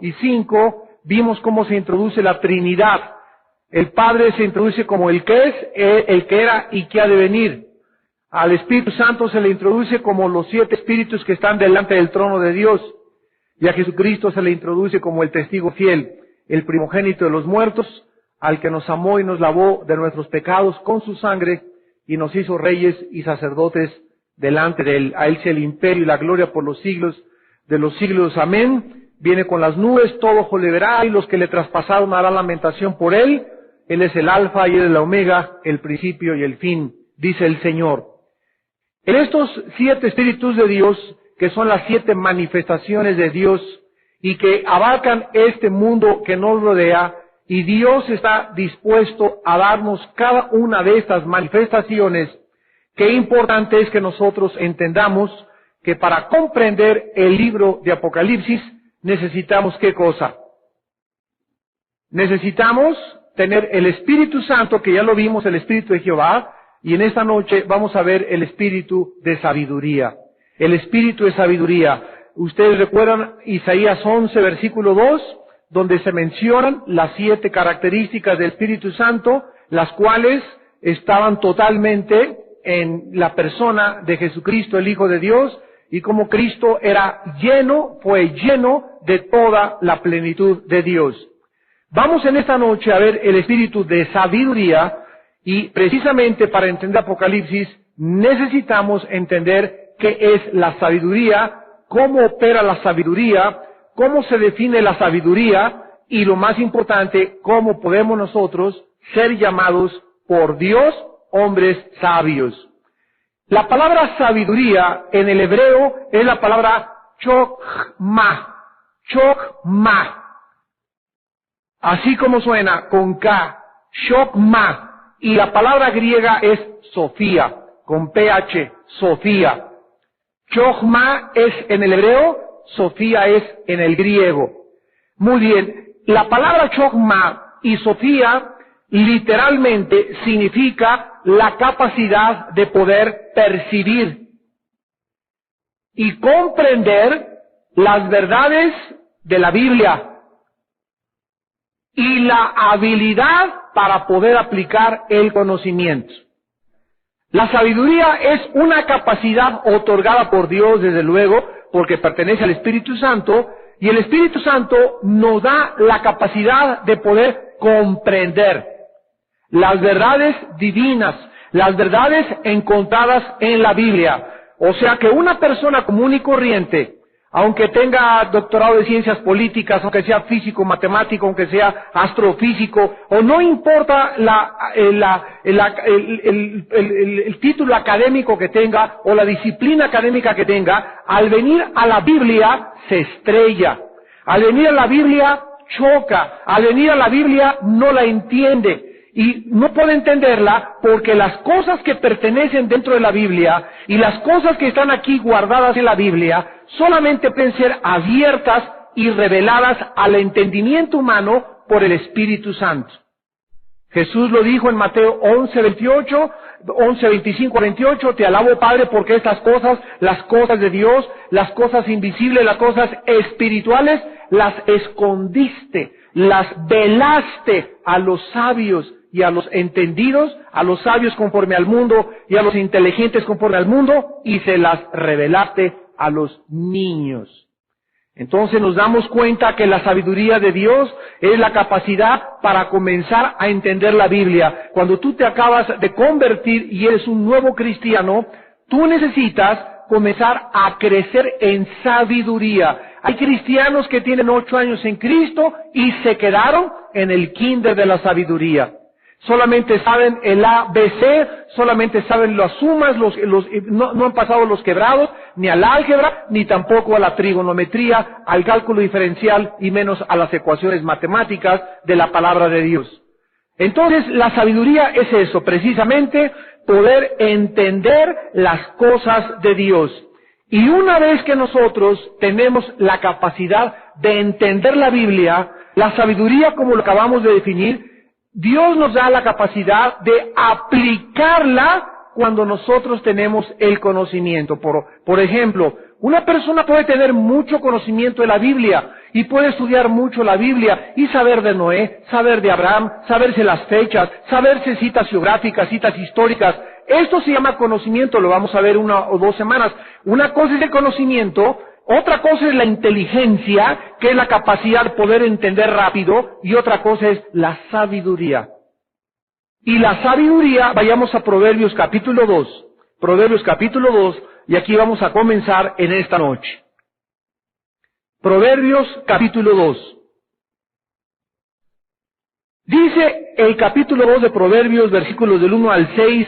y 5, vimos cómo se introduce la Trinidad. El Padre se introduce como el que es, el que era y que ha de venir. Al Espíritu Santo se le introduce como los 7 espíritus que están delante del trono de Dios. Y a Jesucristo se le introduce como el testigo fiel, el primogénito de los muertos, al que nos amó y nos lavó de nuestros pecados con su sangre y nos hizo reyes y sacerdotes delante de él. A él sea el imperio y la gloria por los siglos de los siglos. Amén. Viene con las nubes, todo ojo le verá, y los que le traspasaron harán lamentación por él. Él es el alfa y él es la omega, el principio y el fin, dice el Señor. En estos 7 espíritus de Dios, que son las 7 manifestaciones de Dios y que abarcan este mundo que nos rodea, y Dios está dispuesto a darnos cada una de estas manifestaciones, qué importante es que nosotros entendamos que para comprender el libro de Apocalipsis necesitamos ¿qué cosa? Necesitamos tener el Espíritu Santo, que ya lo vimos, el Espíritu de Jehová, y en esta noche vamos a ver el Espíritu de sabiduría. El Espíritu de sabiduría. Ustedes recuerdan Isaías 11, versículo 2, donde se mencionan las 7 características del Espíritu Santo, las cuales estaban totalmente en la persona de Jesucristo, el Hijo de Dios, y como Cristo fue lleno de toda la plenitud de Dios. Vamos en esta noche a ver el Espíritu de sabiduría, y precisamente para entender Apocalipsis necesitamos entender qué es la sabiduría, cómo opera la sabiduría, cómo se define la sabiduría y lo más importante, cómo podemos nosotros ser llamados por Dios hombres sabios. La palabra sabiduría en el hebreo es la palabra chokma, chokma. Así como suena, con K, chokma. Y la palabra griega es Sofía, con PH, Sofía. Chokma es en el hebreo, Sofía es en el griego. Muy bien, la palabra chokma y Sofía literalmente significa la capacidad de poder percibir y comprender las verdades de la Biblia y la habilidad para poder aplicar el conocimiento. La sabiduría es una capacidad otorgada por Dios, desde luego, porque pertenece al Espíritu Santo, y el Espíritu Santo nos da la capacidad de poder comprender las verdades divinas, las verdades encontradas en la Biblia. O sea que una persona común y corriente, aunque tenga doctorado de ciencias políticas, aunque sea físico, matemático, aunque sea astrofísico, o no importa el título académico que tenga o la disciplina académica que tenga, al venir a la Biblia se estrella. Al venir a la Biblia choca. Al venir a la Biblia no la entiende. Y no puede entenderla porque las cosas que pertenecen dentro de la Biblia y las cosas que están aquí guardadas en la Biblia solamente pueden ser abiertas y reveladas al entendimiento humano por el Espíritu Santo. Jesús lo dijo en Mateo 11:25-28, te alabo Padre porque estas cosas, las cosas de Dios, las cosas invisibles, las cosas espirituales, las escondiste, las velaste a los sabios y a los entendidos, a los sabios conforme al mundo y a los inteligentes conforme al mundo, y se las revelaste a los niños. Entonces nos damos cuenta que la sabiduría de Dios es la capacidad para comenzar a entender la Biblia. Cuando tú te acabas de convertir y eres un nuevo cristiano, tú necesitas comenzar a crecer en sabiduría. Hay cristianos que tienen 8 años en Cristo y se quedaron en el kinder de la sabiduría. Solamente saben el ABC, solamente saben las sumas, no han pasado los quebrados, ni al álgebra, ni tampoco a la trigonometría, al cálculo diferencial, y menos a las ecuaciones matemáticas de la palabra de Dios. Entonces, la sabiduría es eso, precisamente, poder entender las cosas de Dios. Y una vez que nosotros tenemos la capacidad de entender la Biblia, la sabiduría, como lo acabamos de definir, Dios nos da la capacidad de aplicarla cuando nosotros tenemos el conocimiento. Por ejemplo, una persona puede tener mucho conocimiento de la Biblia y puede estudiar mucho la Biblia y saber de Noé, saber de Abraham, saberse las fechas, saberse citas geográficas, citas históricas. Esto se llama conocimiento, lo vamos a ver 1 o 2 semanas. Una cosa es el conocimiento, otra cosa es la inteligencia, que es la capacidad de poder entender rápido, y otra cosa es la sabiduría. Y la sabiduría, vayamos a Proverbios capítulo 2. Proverbios capítulo 2, y aquí vamos a comenzar en esta noche. Proverbios capítulo 2. Dice el capítulo 2 de Proverbios, versículos del 1 al 6,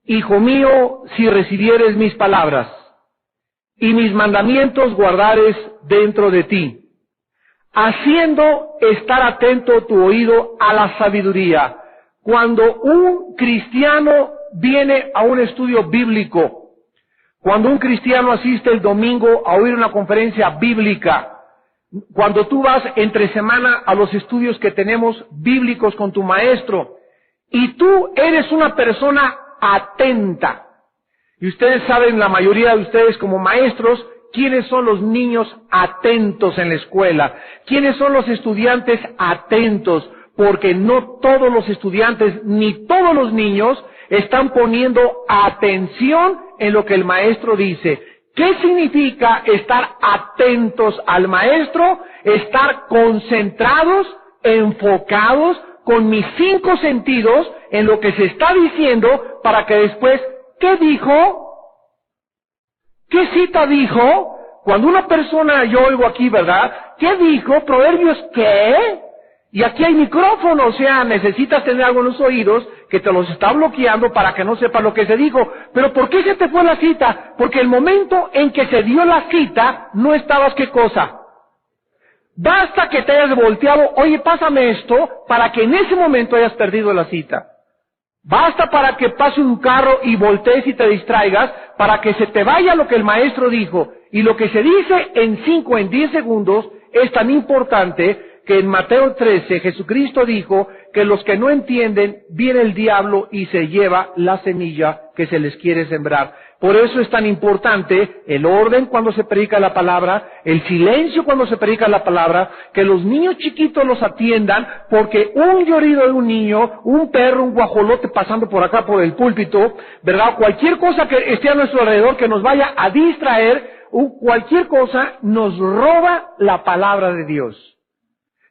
Hijo mío, si recibieres mis palabras, y mis mandamientos guardares dentro de ti, haciendo estar atento tu oído a la sabiduría. Cuando un cristiano viene a un estudio bíblico, cuando un cristiano asiste el domingo a oír una conferencia bíblica, cuando tú vas entre semana a los estudios que tenemos bíblicos con tu maestro, y tú eres una persona atenta, y ustedes saben, la mayoría de ustedes como maestros, quiénes son los niños atentos en la escuela, quiénes son los estudiantes atentos, porque no todos los estudiantes ni todos los niños están poniendo atención en lo que el maestro dice. ¿Qué significa estar atentos al maestro? Estar concentrados, enfocados, con mis 5 sentidos en lo que se está diciendo, para que después, ¿qué dijo? ¿Qué cita dijo? Cuando una persona, yo oigo aquí, ¿verdad? ¿Qué dijo? ¿Proverbios qué? Y aquí hay micrófono, o sea, necesitas tener algo en los oídos que te los está bloqueando para que no sepas lo que se dijo. Pero ¿por qué se te fue la cita? Porque el momento en que se dio la cita, no estabas, ¿qué cosa? Basta que te hayas volteado, oye, pásame esto, para que en ese momento hayas perdido la cita. Basta para que pase un carro y voltees y te distraigas, para que se te vaya lo que el maestro dijo. Y lo que se dice en 5, en 10 segundos, es tan importante que en Mateo 13 Jesucristo dijo que los que no entienden, viene el diablo y se lleva la semilla que se les quiere sembrar. Por eso es tan importante el orden cuando se predica la palabra, el silencio cuando se predica la palabra, que los niños chiquitos los atiendan, porque un llorido de un niño, un perro, un guajolote pasando por acá por el púlpito, ¿verdad? Cualquier cosa que esté a nuestro alrededor que nos vaya a distraer, cualquier cosa nos roba la palabra de Dios.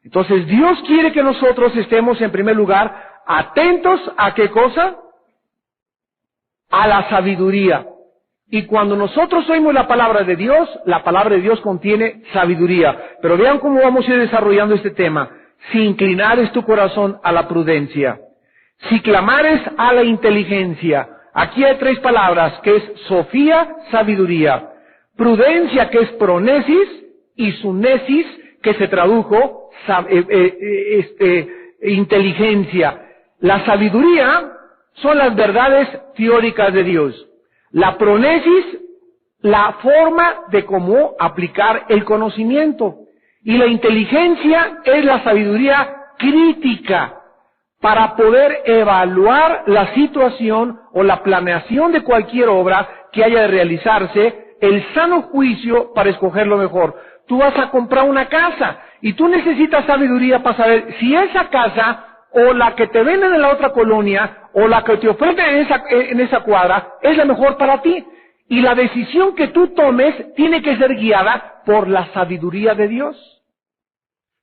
Entonces Dios quiere que nosotros estemos en primer lugar atentos a ¿qué cosa? A la sabiduría. Y cuando nosotros oímos la palabra de Dios contiene sabiduría. Pero vean cómo vamos a ir desarrollando este tema. Si inclinares tu corazón a la prudencia, si clamares a la inteligencia. Aquí hay 3 palabras, que es Sofía, sabiduría. Prudencia, que es pronesis, y sunesis, que se tradujo inteligencia. La sabiduría son las verdades teóricas de Dios. La pronesis, la forma de cómo aplicar el conocimiento. Y la inteligencia es la sabiduría crítica para poder evaluar la situación o la planeación de cualquier obra que haya de realizarse, el sano juicio para escoger lo mejor. Tú vas a comprar una casa y tú necesitas sabiduría para saber si esa casa o la que te venden en la otra colonia o la que te ofrecen en esa cuadra es la mejor para ti. Y la decisión que tú tomes tiene que ser guiada por la sabiduría de Dios.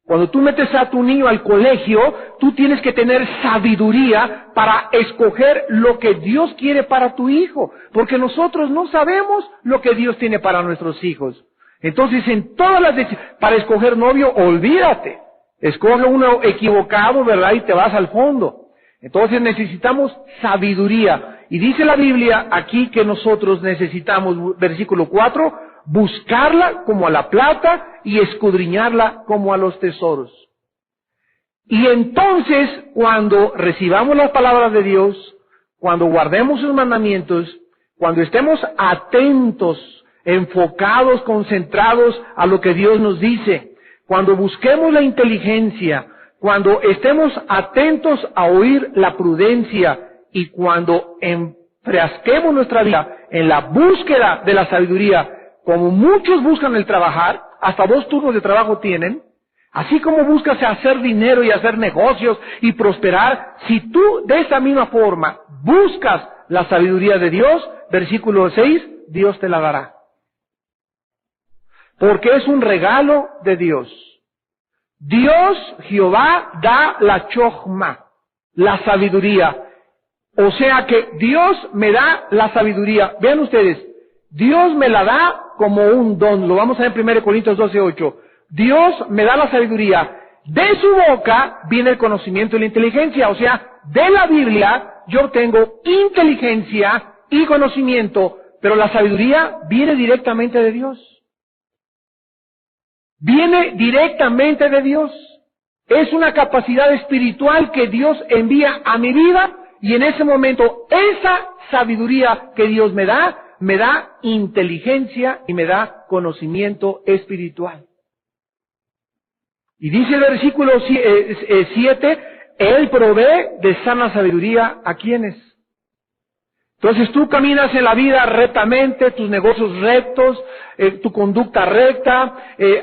Cuando tú metes a tu niño al colegio, tú tienes que tener sabiduría para escoger lo que Dios quiere para tu hijo, porque nosotros no sabemos lo que Dios tiene para nuestros hijos. Entonces, en todas las decisiones, para escoger novio, olvídate. Escoge uno equivocado, ¿verdad? Y te vas al fondo. Entonces necesitamos sabiduría. Y dice la Biblia aquí que nosotros necesitamos, versículo 4, buscarla como a la plata y escudriñarla como a los tesoros. Y entonces, cuando recibamos las palabras de Dios, cuando guardemos sus mandamientos, cuando estemos atentos, enfocados, concentrados a lo que Dios nos dice, cuando busquemos la inteligencia, cuando estemos atentos a oír la prudencia y cuando enfrasquemos nuestra vida en la búsqueda de la sabiduría, como muchos buscan el trabajar, hasta 2 turnos de trabajo tienen, así como buscas hacer dinero y hacer negocios y prosperar, si tú de esa misma forma buscas la sabiduría de Dios, versículo 6, Dios te la dará. Porque es un regalo de Dios. Dios, Jehová, da la chokhmah, la sabiduría. O sea que Dios me da la sabiduría. Vean ustedes, Dios me la da como un don. Lo vamos a ver en 1 Corintios 12:8. Dios me da la sabiduría. De su boca viene el conocimiento y la inteligencia. O sea, de la Biblia yo obtengo inteligencia y conocimiento, pero la sabiduría viene directamente de Dios. Viene directamente de Dios. Es una capacidad espiritual que Dios envía a mi vida y en ese momento esa sabiduría que Dios me da inteligencia y me da conocimiento espiritual. Y dice el versículo 7, Él provee de sana sabiduría a quienes. Entonces tú caminas en la vida rectamente, tus negocios rectos, tu conducta recta,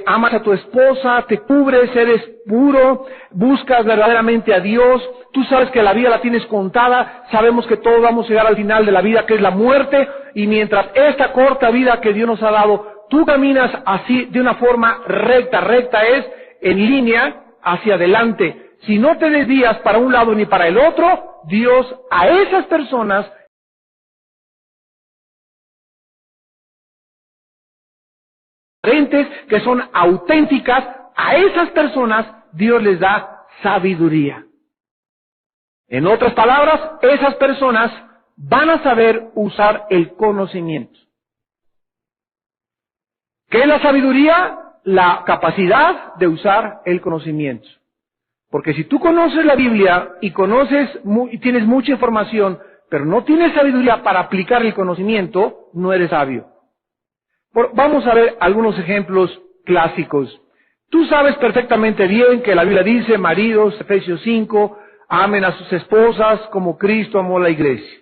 amas a tu esposa, te cubres, eres puro, buscas verdaderamente a Dios, tú sabes que la vida la tienes contada, sabemos que todos vamos a llegar al final de la vida, que es la muerte, y mientras esta corta vida que Dios nos ha dado, tú caminas así de una forma recta, recta es en línea hacia adelante. Si no te desvías para un lado ni para el otro, Dios a esas personas que son auténticas, a esas personas Dios les da sabiduría. En otras palabras, esas personas van a saber usar el conocimiento. ¿Qué es la sabiduría? La capacidad de usar el conocimiento. Porque si tú conoces la Biblia y tienes mucha información, pero no tienes sabiduría para aplicar el conocimiento, no eres sabio. Vamos a ver algunos ejemplos clásicos. Tú sabes perfectamente bien que la Biblia dice, maridos, Efesios 5, amen a sus esposas como Cristo amó a la iglesia.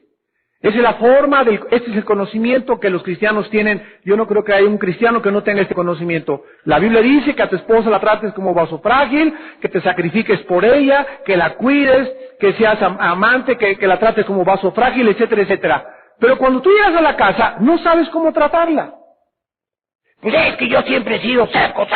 Esa es la forma, este es el conocimiento que los cristianos tienen. Yo no creo que haya un cristiano que no tenga este conocimiento. La Biblia dice que a tu esposa la trates como vaso frágil, que te sacrifiques por ella, que la cuides, que seas amante, que la trates como vaso frágil, etcétera, etcétera. Pero cuando tú llegas a la casa, no sabes cómo tratarla. Pues es que yo siempre he sido seco.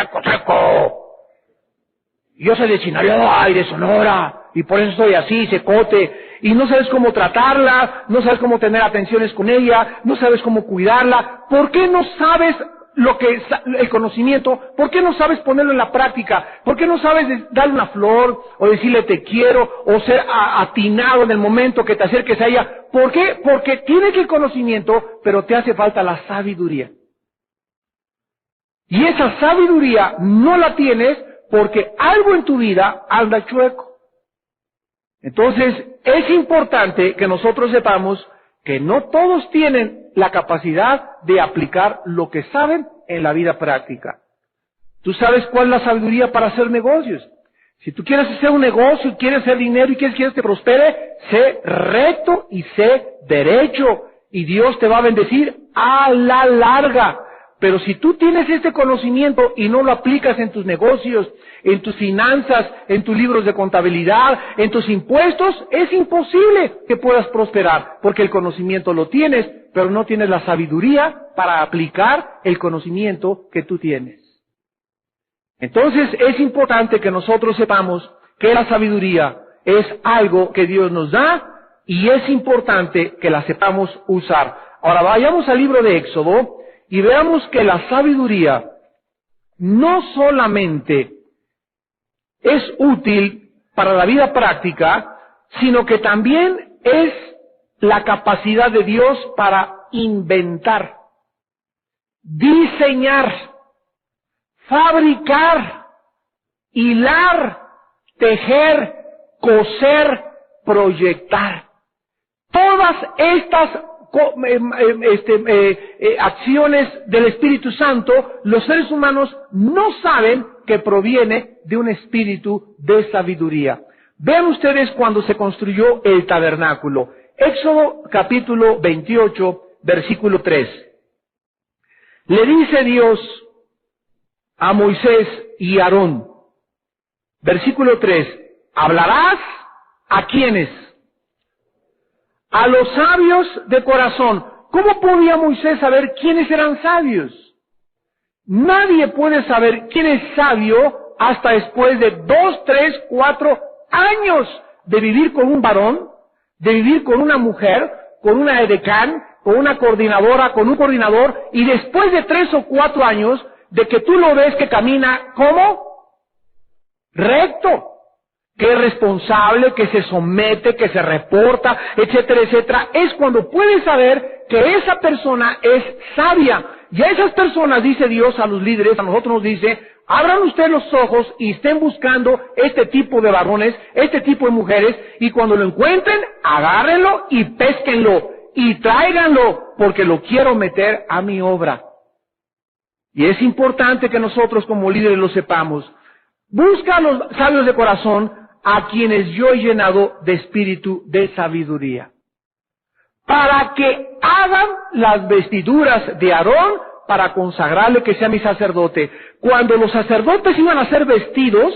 Yo soy de Sinaloa y de Sonora, y por eso soy así, secote, y no sabes cómo tratarla, no sabes cómo tener atenciones con ella, no sabes cómo cuidarla. ¿Por qué no sabes lo que es el conocimiento? ¿Por qué no sabes ponerlo en la práctica? ¿Por qué no sabes darle una flor, o decirle te quiero, o ser atinado en el momento que te acerques a ella? ¿Por qué? Porque tienes el conocimiento, pero te hace falta la sabiduría. Y esa sabiduría no la tienes porque algo en tu vida anda chueco. Entonces, es importante que nosotros sepamos que no todos tienen la capacidad de aplicar lo que saben en la vida práctica. Tú sabes cuál es la sabiduría para hacer negocios. Si tú quieres hacer un negocio, quieres hacer dinero y quieres que te prospere, sé recto y sé derecho. Y Dios te va a bendecir a la larga. Pero si tú tienes este conocimiento y no lo aplicas en tus negocios, en tus finanzas, en tus libros de contabilidad, en tus impuestos, es imposible que puedas prosperar, porque el conocimiento lo tienes, pero no tienes la sabiduría para aplicar el conocimiento que tú tienes. Entonces es importante que nosotros sepamos que la sabiduría es algo que Dios nos da y es importante que la sepamos usar. Ahora vayamos al libro de Éxodo y veamos que la sabiduría no solamente es útil para la vida práctica, sino que también es la capacidad de Dios para inventar, diseñar, fabricar, hilar, tejer, coser, proyectar. Todas estas acciones del Espíritu Santo, los seres humanos no saben que proviene de un espíritu de sabiduría. Vean ustedes cuando se construyó el tabernáculo. Éxodo capítulo 28, versículo 3. Le dice Dios a Moisés y Aarón. Versículo 3. Hablarás ¿a quiénes? A los sabios de corazón. ¿Cómo podía Moisés saber quiénes eran sabios? Nadie puede saber quién es sabio hasta después de 2, 3, 4 años de vivir con un varón, de vivir con una mujer, con una edecán, con una coordinadora, con un coordinador, y después de 3 o 4 años de que tú lo ves que camina, ¿cómo? Recto, que es responsable, que se somete, que se reporta, etcétera, etcétera, es cuando puedes saber que esa persona es sabia. Y a esas personas, dice Dios a los líderes, a nosotros nos dice, abran ustedes los ojos y estén buscando este tipo de varones, este tipo de mujeres, y cuando lo encuentren, agárrenlo y pésquenlo, y tráiganlo, porque lo quiero meter a mi obra. Y es importante que nosotros como líderes lo sepamos. Busca a los sabios de corazón, a quienes yo he llenado de espíritu de sabiduría, para que hagan las vestiduras de Aarón, para consagrarle que sea mi sacerdote. Cuando los sacerdotes iban a ser vestidos,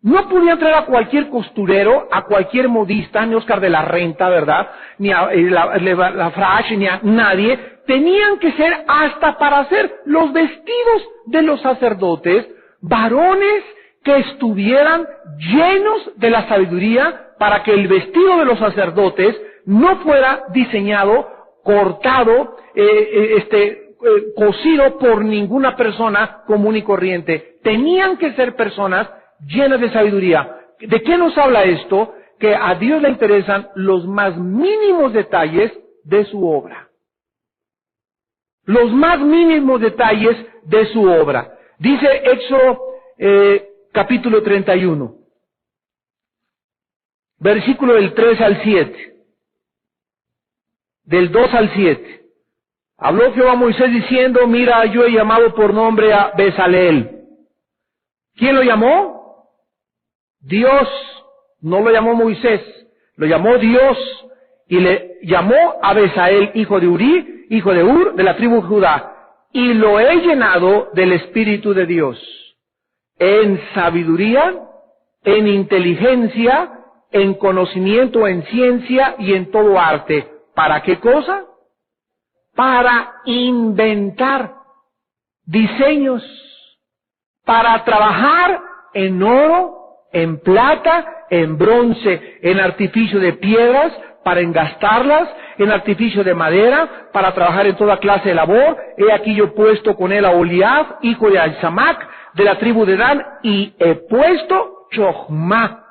no podían traer a cualquier costurero, a cualquier modista, ni Oscar de la Renta, ¿verdad? Ni a la Frash, ni a nadie. Tenían que ser hasta para hacer los vestidos de los sacerdotes, varones que estuvieran llenos de la sabiduría, para que el vestido de los sacerdotes no fuera diseñado, cortado, cosido por ninguna persona común y corriente. Tenían que ser personas llenas de sabiduría. ¿De qué nos habla esto? Que a Dios le interesan los más mínimos detalles de su obra. Los más mínimos detalles de su obra. Dice Éxodo capítulo 31, versículo del 3 al 7, del 2 al 7. Habló Jehová a Moisés diciendo, mira, yo he llamado por nombre a Bezaleel. ¿Quién lo llamó? Dios. No lo llamó Moisés, lo llamó Dios, y le llamó a Bezaleel, hijo de Uri, hijo de Ur, de la tribu de Judá, y lo he llenado del Espíritu de Dios, en sabiduría, en inteligencia, en conocimiento, en ciencia y en todo arte. ¿Para qué cosa? Para inventar diseños, para trabajar en oro, en plata, en bronce, en artificio de piedras, para engastarlas, en artificio de madera, para trabajar en toda clase de labor. He aquí yo he puesto con él a Oliab, hijo de Ahisamac, de la tribu de Dan, y he puesto Chochmá,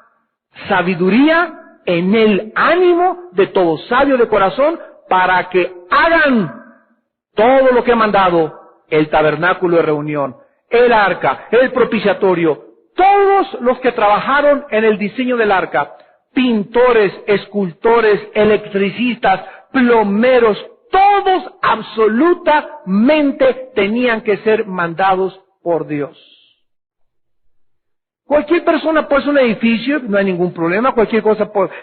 sabiduría en el ánimo de todo sabio de corazón, para que hagan todo lo que he mandado: el tabernáculo de reunión, el arca, el propiciatorio. Todos los que trabajaron en el diseño del arca, pintores, escultores, electricistas, plomeros, todos absolutamente tenían que ser mandados por Dios. Cualquier persona puede hacer un edificio, no hay ningún problema. Cualquier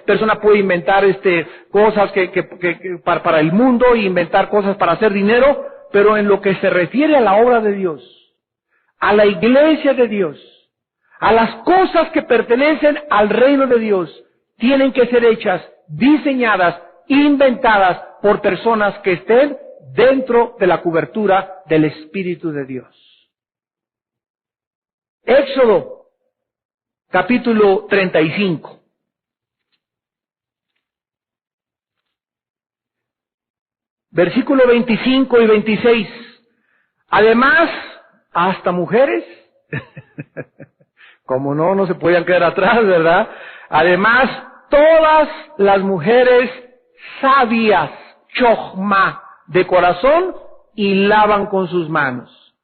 persona puede inventar cosas para el mundo, e inventar cosas para hacer dinero, pero en lo que se refiere a la obra de Dios, a la iglesia de Dios, a las cosas que pertenecen al reino de Dios, tienen que ser hechas, diseñadas, inventadas por personas que estén dentro de la cobertura del Espíritu de Dios. Éxodo capítulo 35. Versículo 25 y 26. Además, hasta mujeres, como no se podían quedar atrás, ¿verdad? Además, todas las mujeres sabias, chochma, de corazón, hilaban con sus manos.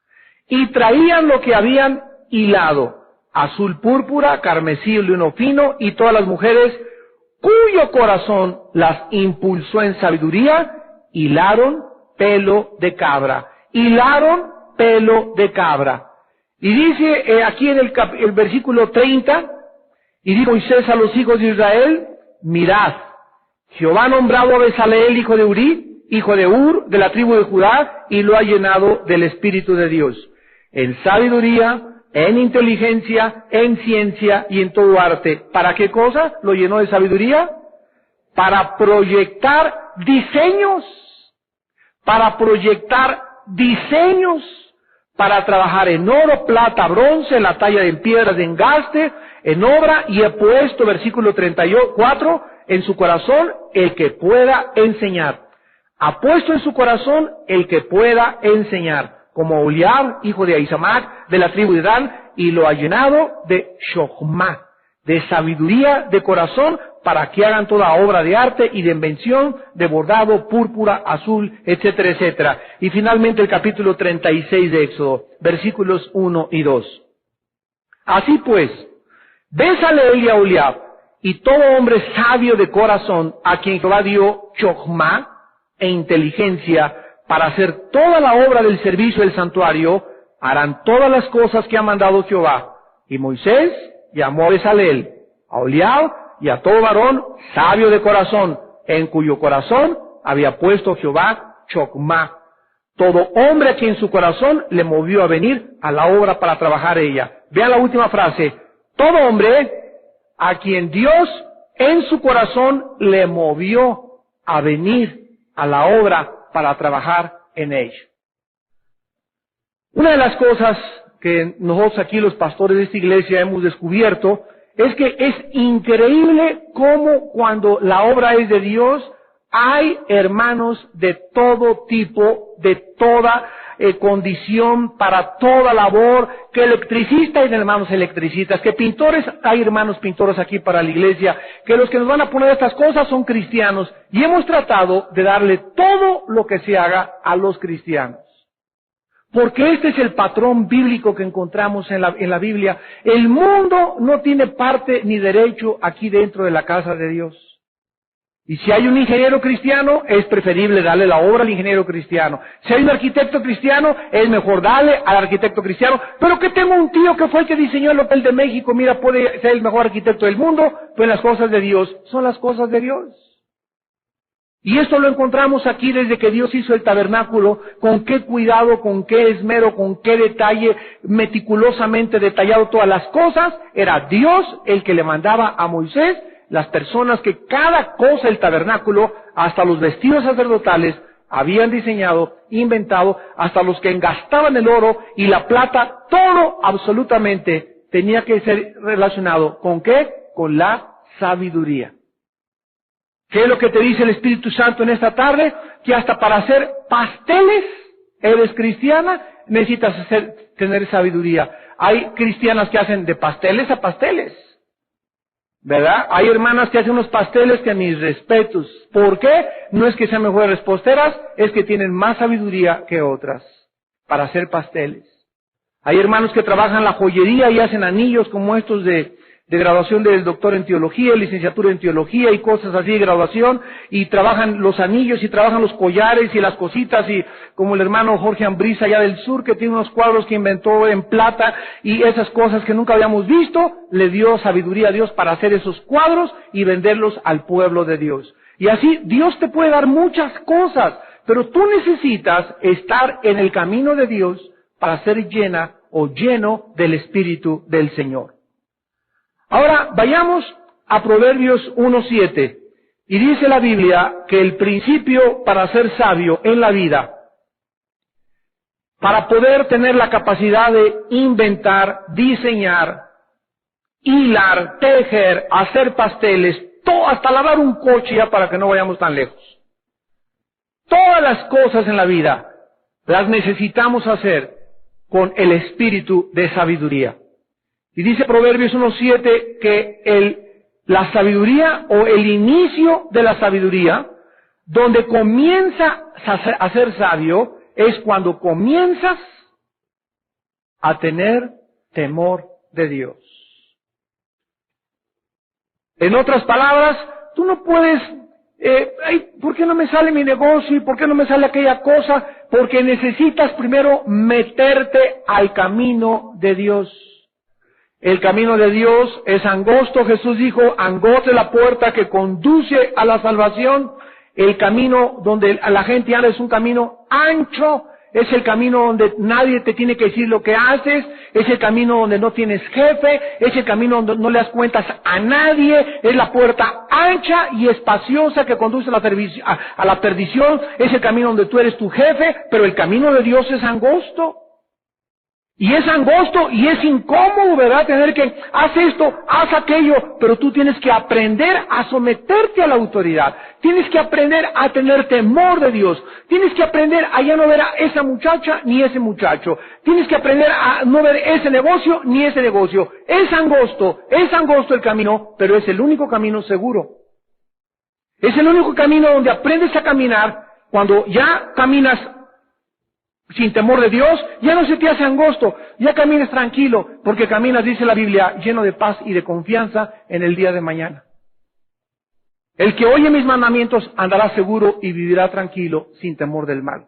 Y traían lo que habían hilado: azul púrpura, carmesí, lino fino, y todas las mujeres cuyo corazón las impulsó en sabiduría, hilaron pelo de cabra. Hilaron pelo de cabra. Y dice aquí en el versículo 30, y dijo Moisés a los hijos de Israel: mirad, Jehová ha nombrado a Bezaleel, hijo de Uri, hijo de Ur, de la tribu de Judá, y lo ha llenado del Espíritu de Dios. en sabiduría, en inteligencia, en ciencia y en todo arte. ¿Para qué cosa lo llenó de sabiduría? Para proyectar diseños, para trabajar en oro, plata, bronce, la talla de piedras de engaste, en obra, y he puesto, versículo 34, en su corazón el que pueda enseñar. Ha puesto en su corazón el que pueda enseñar, como Oliab, hijo de Ahisamac, de la tribu de Dan, y lo ha llenado de Shochma, de sabiduría de corazón, para que hagan toda obra de arte y de invención, de bordado, púrpura, azul, etcétera, etcétera. Y finalmente el capítulo 36 de Éxodo, versículos 1 y 2. Así pues, Bezaleel y Aholiab, y todo hombre sabio de corazón, a quien Jehová dio Chochma e inteligencia, para hacer toda la obra del servicio del santuario, harán todas las cosas que ha mandado Jehová. Y Moisés llamó a Bezaleel, a Aholiab, y a todo varón sabio de corazón, en cuyo corazón había puesto Jehová Chochma. Todo hombre a quien su corazón le movió a venir a la obra para trabajar ella. Vean la última frase. Todo hombre a quien Dios en su corazón le movió a venir a la obra para trabajar en ella. Una de las cosas que nosotros aquí los pastores de esta iglesia hemos descubierto es que es increíble cómo cuando la obra es de Dios, hay hermanos de todo tipo, de toda condición, para toda labor, que electricistas hay hermanos electricistas, que pintores hay hermanos pintores aquí para la iglesia, que los que nos van a poner estas cosas son cristianos, y hemos tratado de darle todo lo que se haga a los cristianos. Porque este es el patrón bíblico que encontramos en la Biblia. El mundo no tiene parte ni derecho aquí dentro de la casa de Dios. Y si hay un ingeniero cristiano, es preferible darle la obra al ingeniero cristiano. Si hay un arquitecto cristiano, es mejor darle al arquitecto cristiano. Pero que tengo un tío que fue el que diseñó el Hotel de México, mira, puede ser el mejor arquitecto del mundo, pues las cosas de Dios son las cosas de Dios. Y esto lo encontramos aquí desde que Dios hizo el tabernáculo, con qué cuidado, con qué esmero, con qué detalle, meticulosamente detallado todas las cosas. Era Dios el que le mandaba a Moisés las personas que cada cosa del tabernáculo, hasta los vestidos sacerdotales, habían diseñado, inventado, hasta los que engastaban el oro y la plata, todo absolutamente tenía que ser relacionado ¿con qué? Con la sabiduría. ¿Qué es lo que te dice el Espíritu Santo en esta tarde? Que hasta para hacer pasteles, eres cristiana, necesitas tener sabiduría. Hay cristianas que hacen de pasteles a pasteles, ¿verdad? Hay hermanas que hacen unos pasteles que mis respetos. ¿Por qué? No es que sean mejores reposteras, es que tienen más sabiduría que otras para hacer pasteles. Hay hermanos que trabajan la joyería y hacen anillos como estos de graduación del doctor en teología, licenciatura en teología y cosas así de graduación, y trabajan los anillos y trabajan los collares y las cositas, y como el hermano Jorge Ambrisa allá del sur, que tiene unos cuadros que inventó en plata y esas cosas que nunca habíamos visto, le dio sabiduría a Dios para hacer esos cuadros y venderlos al pueblo de Dios. Y así Dios te puede dar muchas cosas, pero tú necesitas estar en el camino de Dios para ser llena o lleno del Espíritu del Señor. Ahora, vayamos a Proverbios 1:7, y dice la Biblia que el principio para ser sabio en la vida, para poder tener la capacidad de inventar, diseñar, hilar, tejer, hacer pasteles, todo, hasta lavar un coche, ya para que no vayamos tan lejos. Todas las cosas en la vida las necesitamos hacer con el espíritu de sabiduría. Y dice Proverbios 1:7 que la sabiduría o el inicio de la sabiduría, donde comienza a ser sabio, es cuando comienzas a tener temor de Dios. En otras palabras, tú no puedes, ¿por qué no me sale mi negocio? ¿Y por qué no me sale aquella cosa? Porque necesitas primero meterte al camino de Dios. El camino de Dios es angosto, Jesús dijo, angosta es la puerta que conduce a la salvación. El camino donde la gente anda es un camino ancho, es el camino donde nadie te tiene que decir lo que haces, es el camino donde no tienes jefe, es el camino donde no le das cuentas a nadie, es la puerta ancha y espaciosa que conduce a la perdición, es el camino donde tú eres tu jefe, pero el camino de Dios es angosto. Y es angosto y es incómodo, ¿verdad? Tener que, haz esto, haz aquello, pero tú tienes que aprender a someterte a la autoridad. Tienes que aprender a tener temor de Dios. Tienes que aprender a ya no ver a esa muchacha ni ese muchacho. Tienes que aprender a no ver ese negocio ni ese negocio. Es angosto el camino, pero es el único camino seguro. Es el único camino donde aprendes a caminar. Cuando ya caminas sin temor de Dios, ya no se te hace angosto, ya caminas tranquilo, porque caminas, dice la Biblia, lleno de paz y de confianza en el día de mañana. El que oye mis mandamientos andará seguro y vivirá tranquilo, sin temor del mal.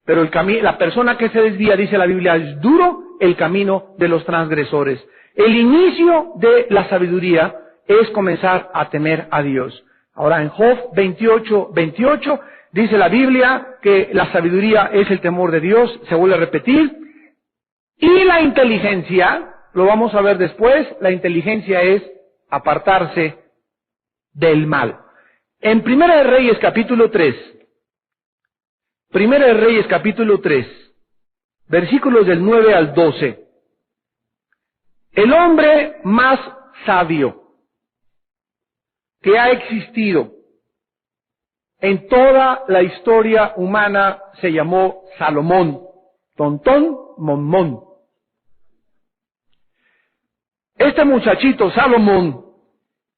Pero la persona que se desvía, dice la Biblia, es duro el camino de los transgresores. El inicio de la sabiduría es comenzar a temer a Dios. Ahora en Job 28, dice la Biblia que la sabiduría es el temor de Dios, se vuelve a repetir. Y la inteligencia, lo vamos a ver después, la inteligencia es apartarse del mal. En Primera de Reyes capítulo 3, versículos del 9 al 12. El hombre más sabio que ha existido en toda la historia humana se llamó Salomón. Tontón, monmón. Este muchachito, Salomón,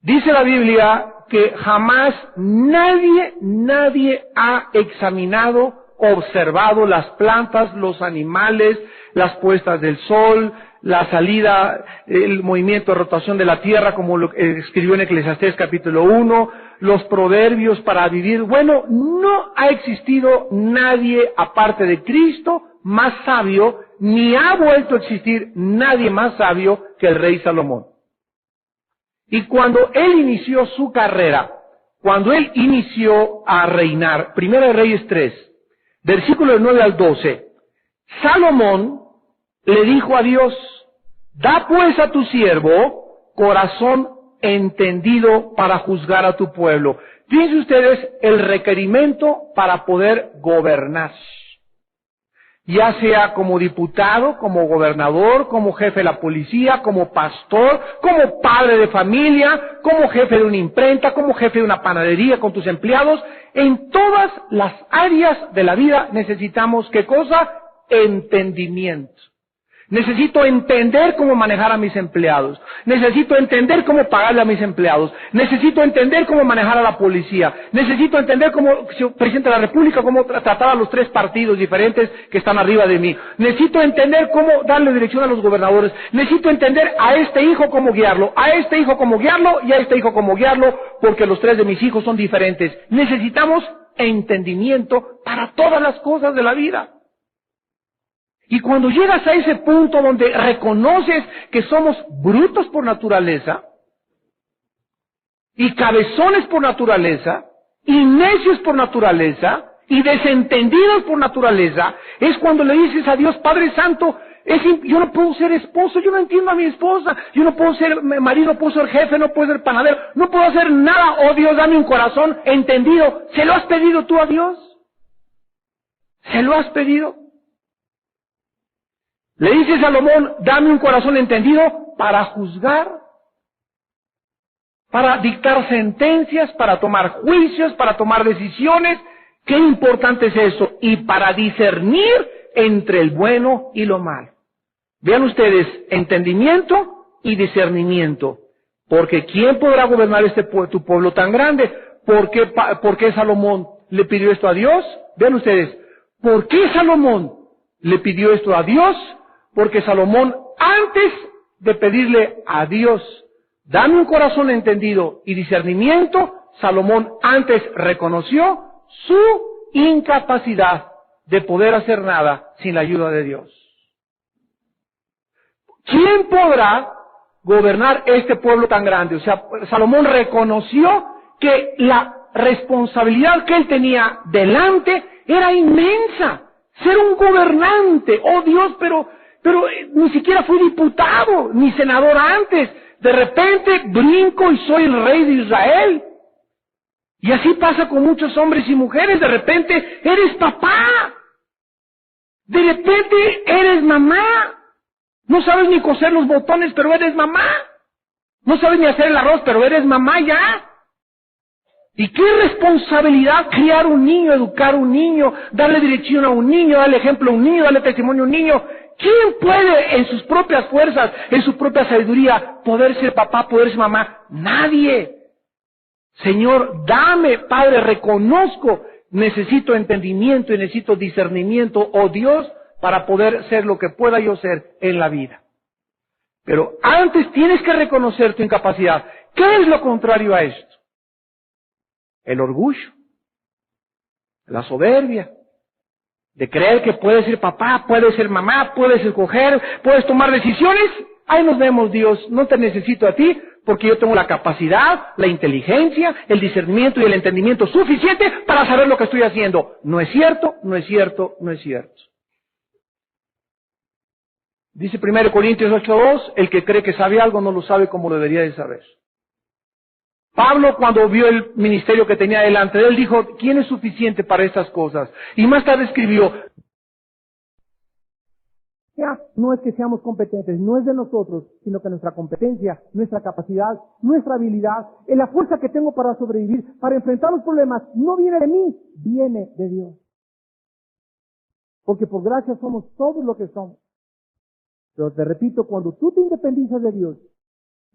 dice la Biblia que jamás nadie ha examinado, observado las plantas, los animales, las puestas del sol, la salida, el movimiento de rotación de la tierra, como lo escribió en Eclesiastés capítulo 1, los proverbios para vivir. Bueno, no ha existido nadie aparte de Cristo más sabio, ni ha vuelto a existir nadie más sabio que el rey Salomón. Y cuando él inició su carrera, cuando él inició a reinar, Primera de Reyes 3, versículos 9 al 12, Salomón le dijo a Dios: da pues a tu siervo corazón entendido para juzgar a tu pueblo. Fíjense ustedes el requerimiento para poder gobernar. Ya sea como diputado, como gobernador, como jefe de la policía, como pastor, como padre de familia, como jefe de una imprenta, como jefe de una panadería con tus empleados. En todas las áreas de la vida necesitamos, ¿qué cosa? Entendimiento. Necesito entender cómo manejar a mis empleados. Necesito entender cómo pagarle a mis empleados. Necesito entender cómo manejar a la policía. Necesito entender cómo, si presidente de la República, cómo tratar a los 3 partidos diferentes que están arriba de mí. Necesito entender cómo darle dirección a los gobernadores. Necesito entender a este hijo cómo guiarlo, a este hijo cómo guiarlo y a este hijo cómo guiarlo, porque los 3 de mis hijos son diferentes. Necesitamos entendimiento para todas las cosas de la vida. Y cuando llegas a ese punto donde reconoces que somos brutos por naturaleza, y cabezones por naturaleza, y necios por naturaleza, y desentendidos por naturaleza, es cuando le dices a Dios: Padre Santo, yo no puedo ser esposo, yo no entiendo a mi esposa, yo no puedo ser marido, no puedo ser jefe, no puedo ser panadero, no puedo hacer nada. Oh Dios, dame un corazón entendido. ¿Se lo has pedido tú a Dios? ¿Se lo has pedido? Le dice Salomón: dame un corazón entendido para juzgar, para dictar sentencias, para tomar juicios, para tomar decisiones. Qué importante es eso. Y para discernir entre el bueno y lo malo. Vean ustedes, entendimiento y discernimiento. Porque ¿quién podrá gobernar tu pueblo tan grande? ¿Por qué Salomón le pidió esto a Dios? Vean ustedes, ¿por qué Salomón le pidió esto a Dios? Porque Salomón, antes de pedirle a Dios: dame un corazón entendido y discernimiento, Salomón antes reconoció su incapacidad de poder hacer nada sin la ayuda de Dios. ¿Quién podrá gobernar este pueblo tan grande? O sea, Salomón reconoció que la responsabilidad que él tenía delante era inmensa. ser un gobernante. Oh Dios, pero ni siquiera fui diputado, ni senador antes. De repente brinco y soy el rey de Israel. Y así pasa con muchos hombres y mujeres. De repente eres papá. De repente eres mamá. No sabes ni coser los botones, pero eres mamá. No sabes ni hacer el arroz, pero eres mamá ya. ¿Y qué responsabilidad criar un niño, educar a un niño, darle dirección a un niño, darle ejemplo a un niño, darle testimonio a un niño? ¿Quién puede en sus propias fuerzas, en su propia sabiduría, poder ser papá, poder ser mamá? Nadie. Señor, dame, Padre, reconozco, necesito entendimiento y necesito discernimiento, oh Dios, para poder ser lo que pueda yo ser en la vida. Pero antes tienes que reconocer tu incapacidad. ¿Qué es lo contrario a esto? El orgullo, la soberbia, de creer que puedes ser papá, puedes ser mamá, puedes escoger, puedes tomar decisiones. Ahí nos vemos, Dios, no te necesito a ti, porque yo tengo la capacidad, la inteligencia, el discernimiento y el entendimiento suficiente para saber lo que estoy haciendo. No es cierto, no es cierto, no es cierto. Dice 1 Corintios 8:2, el que cree que sabe algo no lo sabe como lo debería de saber. Pablo, cuando vio el ministerio que tenía delante de él, dijo, ¿quién es suficiente para estas cosas? Y más tarde escribió, no es que seamos competentes, no es de nosotros, sino que nuestra competencia, nuestra capacidad, nuestra habilidad, la fuerza que tengo para sobrevivir, para enfrentar los problemas, no viene de mí, viene de Dios. Porque por gracia somos todos lo que somos. Pero te repito, cuando tú te independizas de Dios,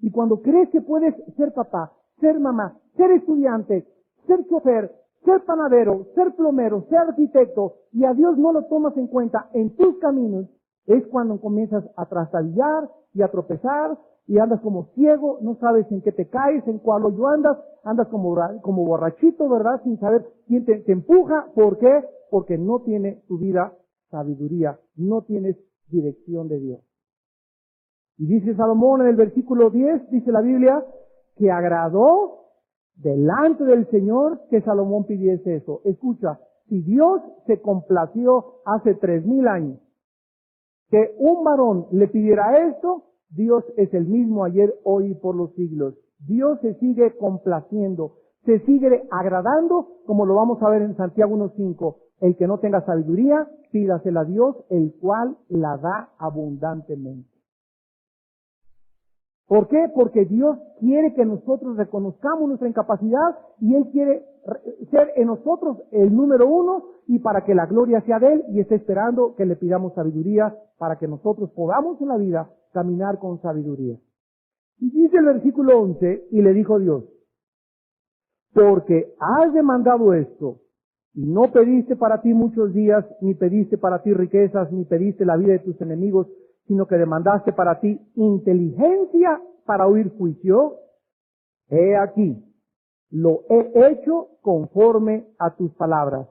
y cuando crees que puedes ser papá, ser mamá, ser estudiante, ser chofer, ser panadero, ser plomero, ser arquitecto, y a Dios no lo tomas en cuenta en tus caminos, es cuando comienzas a trastabillar y a tropezar, y andas como ciego, no sabes en qué te caes, en cuál hoyo andas como borrachito, ¿verdad? Sin saber quién te empuja. ¿Por qué? Porque no tiene tu vida sabiduría, no tienes dirección de Dios. Y dice Salomón en el versículo 10, dice la Biblia, que agradó delante del Señor que Salomón pidiese eso. Escucha, si Dios se complació hace 3000 años que un varón le pidiera esto, Dios es el mismo ayer, hoy y por los siglos. Dios se sigue complaciendo, se sigue agradando, como lo vamos a ver en Santiago 1:5. El que no tenga sabiduría, pídasela a Dios, el cual la da abundantemente. ¿Por qué? Porque Dios quiere que nosotros reconozcamos nuestra incapacidad y Él quiere ser en nosotros el número uno y para que la gloria sea de Él, y está esperando que le pidamos sabiduría para que nosotros podamos en la vida caminar con sabiduría. Y dice el versículo 11, y le dijo Dios, porque has demandado esto y no pediste para ti muchos días, ni pediste para ti riquezas, ni pediste la vida de tus enemigos, sino que demandaste para ti inteligencia para oír juicio. He aquí, lo he hecho conforme a tus palabras.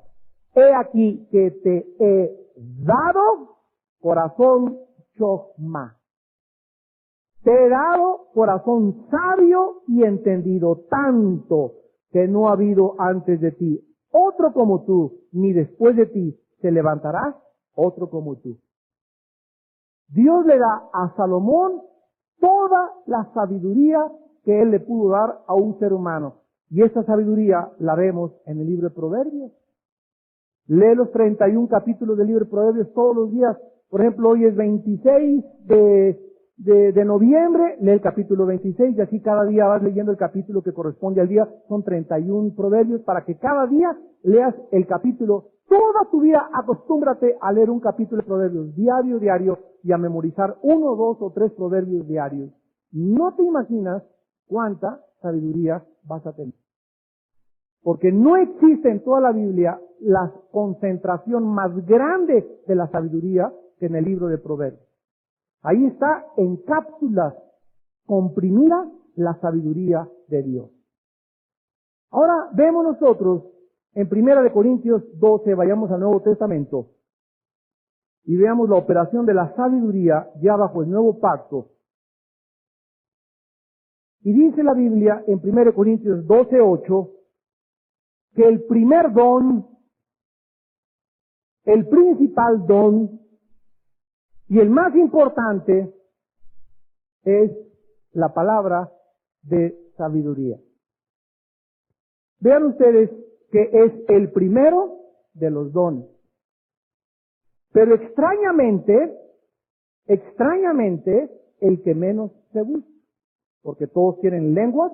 He aquí que te he dado corazón chokhmah. Te he dado corazón sabio y entendido, tanto que no ha habido antes de ti otro como tú, ni después de ti se levantará otro como tú. Dios le da a Salomón toda la sabiduría que él le pudo dar a un ser humano. Y esta sabiduría la vemos en el libro de Proverbios. Lee los 31 capítulos del libro de Proverbios todos los días. Por ejemplo, hoy es 26 de noviembre, lee el capítulo 26 y así cada día vas leyendo el capítulo que corresponde al día. Son 31 proverbios para que cada día leas el capítulo. Toda tu vida acostúmbrate a leer un capítulo de proverbios diario y a memorizar 1, 2 o 3 proverbios diarios. No te imaginas cuánta sabiduría vas a tener. Porque no existe en toda la Biblia la concentración más grande de la sabiduría que en el libro de Proverbios. Ahí está en cápsulas comprimida la sabiduría de Dios. Ahora vemos nosotros en 1 Corintios 12, vayamos al Nuevo Testamento y veamos la operación de la sabiduría ya bajo el nuevo pacto. Y dice la Biblia en 1 Corintios 12:8 que el primer don el principal don y el más importante es la palabra de sabiduría. Vean ustedes que es el primero de los dones. Pero extrañamente, el que menos se busca. Porque todos quieren lenguas,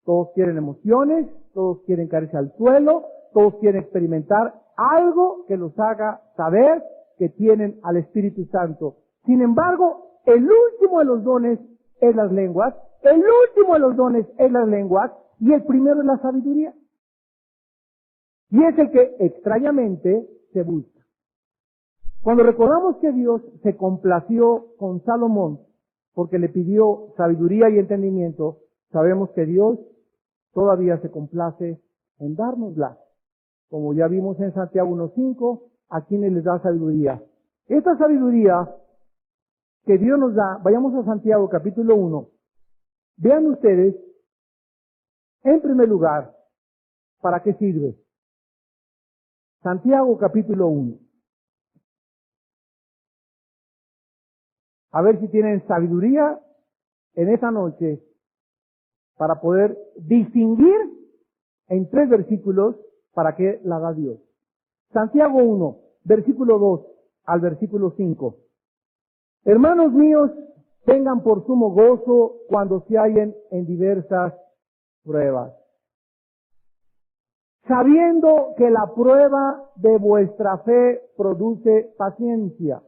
todos quieren emociones, todos quieren caerse al suelo, todos quieren experimentar algo que los haga saber que tienen al Espíritu Santo. Sin embargo, el último de los dones es las lenguas, y el primero es la sabiduría. Y es el que extrañamente se busca. Cuando recordamos que Dios se complació con Salomón porque le pidió sabiduría y entendimiento, sabemos que Dios todavía se complace en dárnosla. Como ya vimos en Santiago 1:5, a quienes les da sabiduría. Esta sabiduría que Dios nos da, vayamos a Santiago capítulo 1. Vean ustedes, en primer lugar, ¿para qué sirve? Santiago capítulo 1. A ver si tienen sabiduría en esa noche para poder distinguir en 3 versículos para qué la da Dios. Santiago 1, versículo 2 al versículo 5. Hermanos míos, tengan por sumo gozo cuando se hallen en diversas pruebas, sabiendo que la prueba de vuestra fe produce paciencia.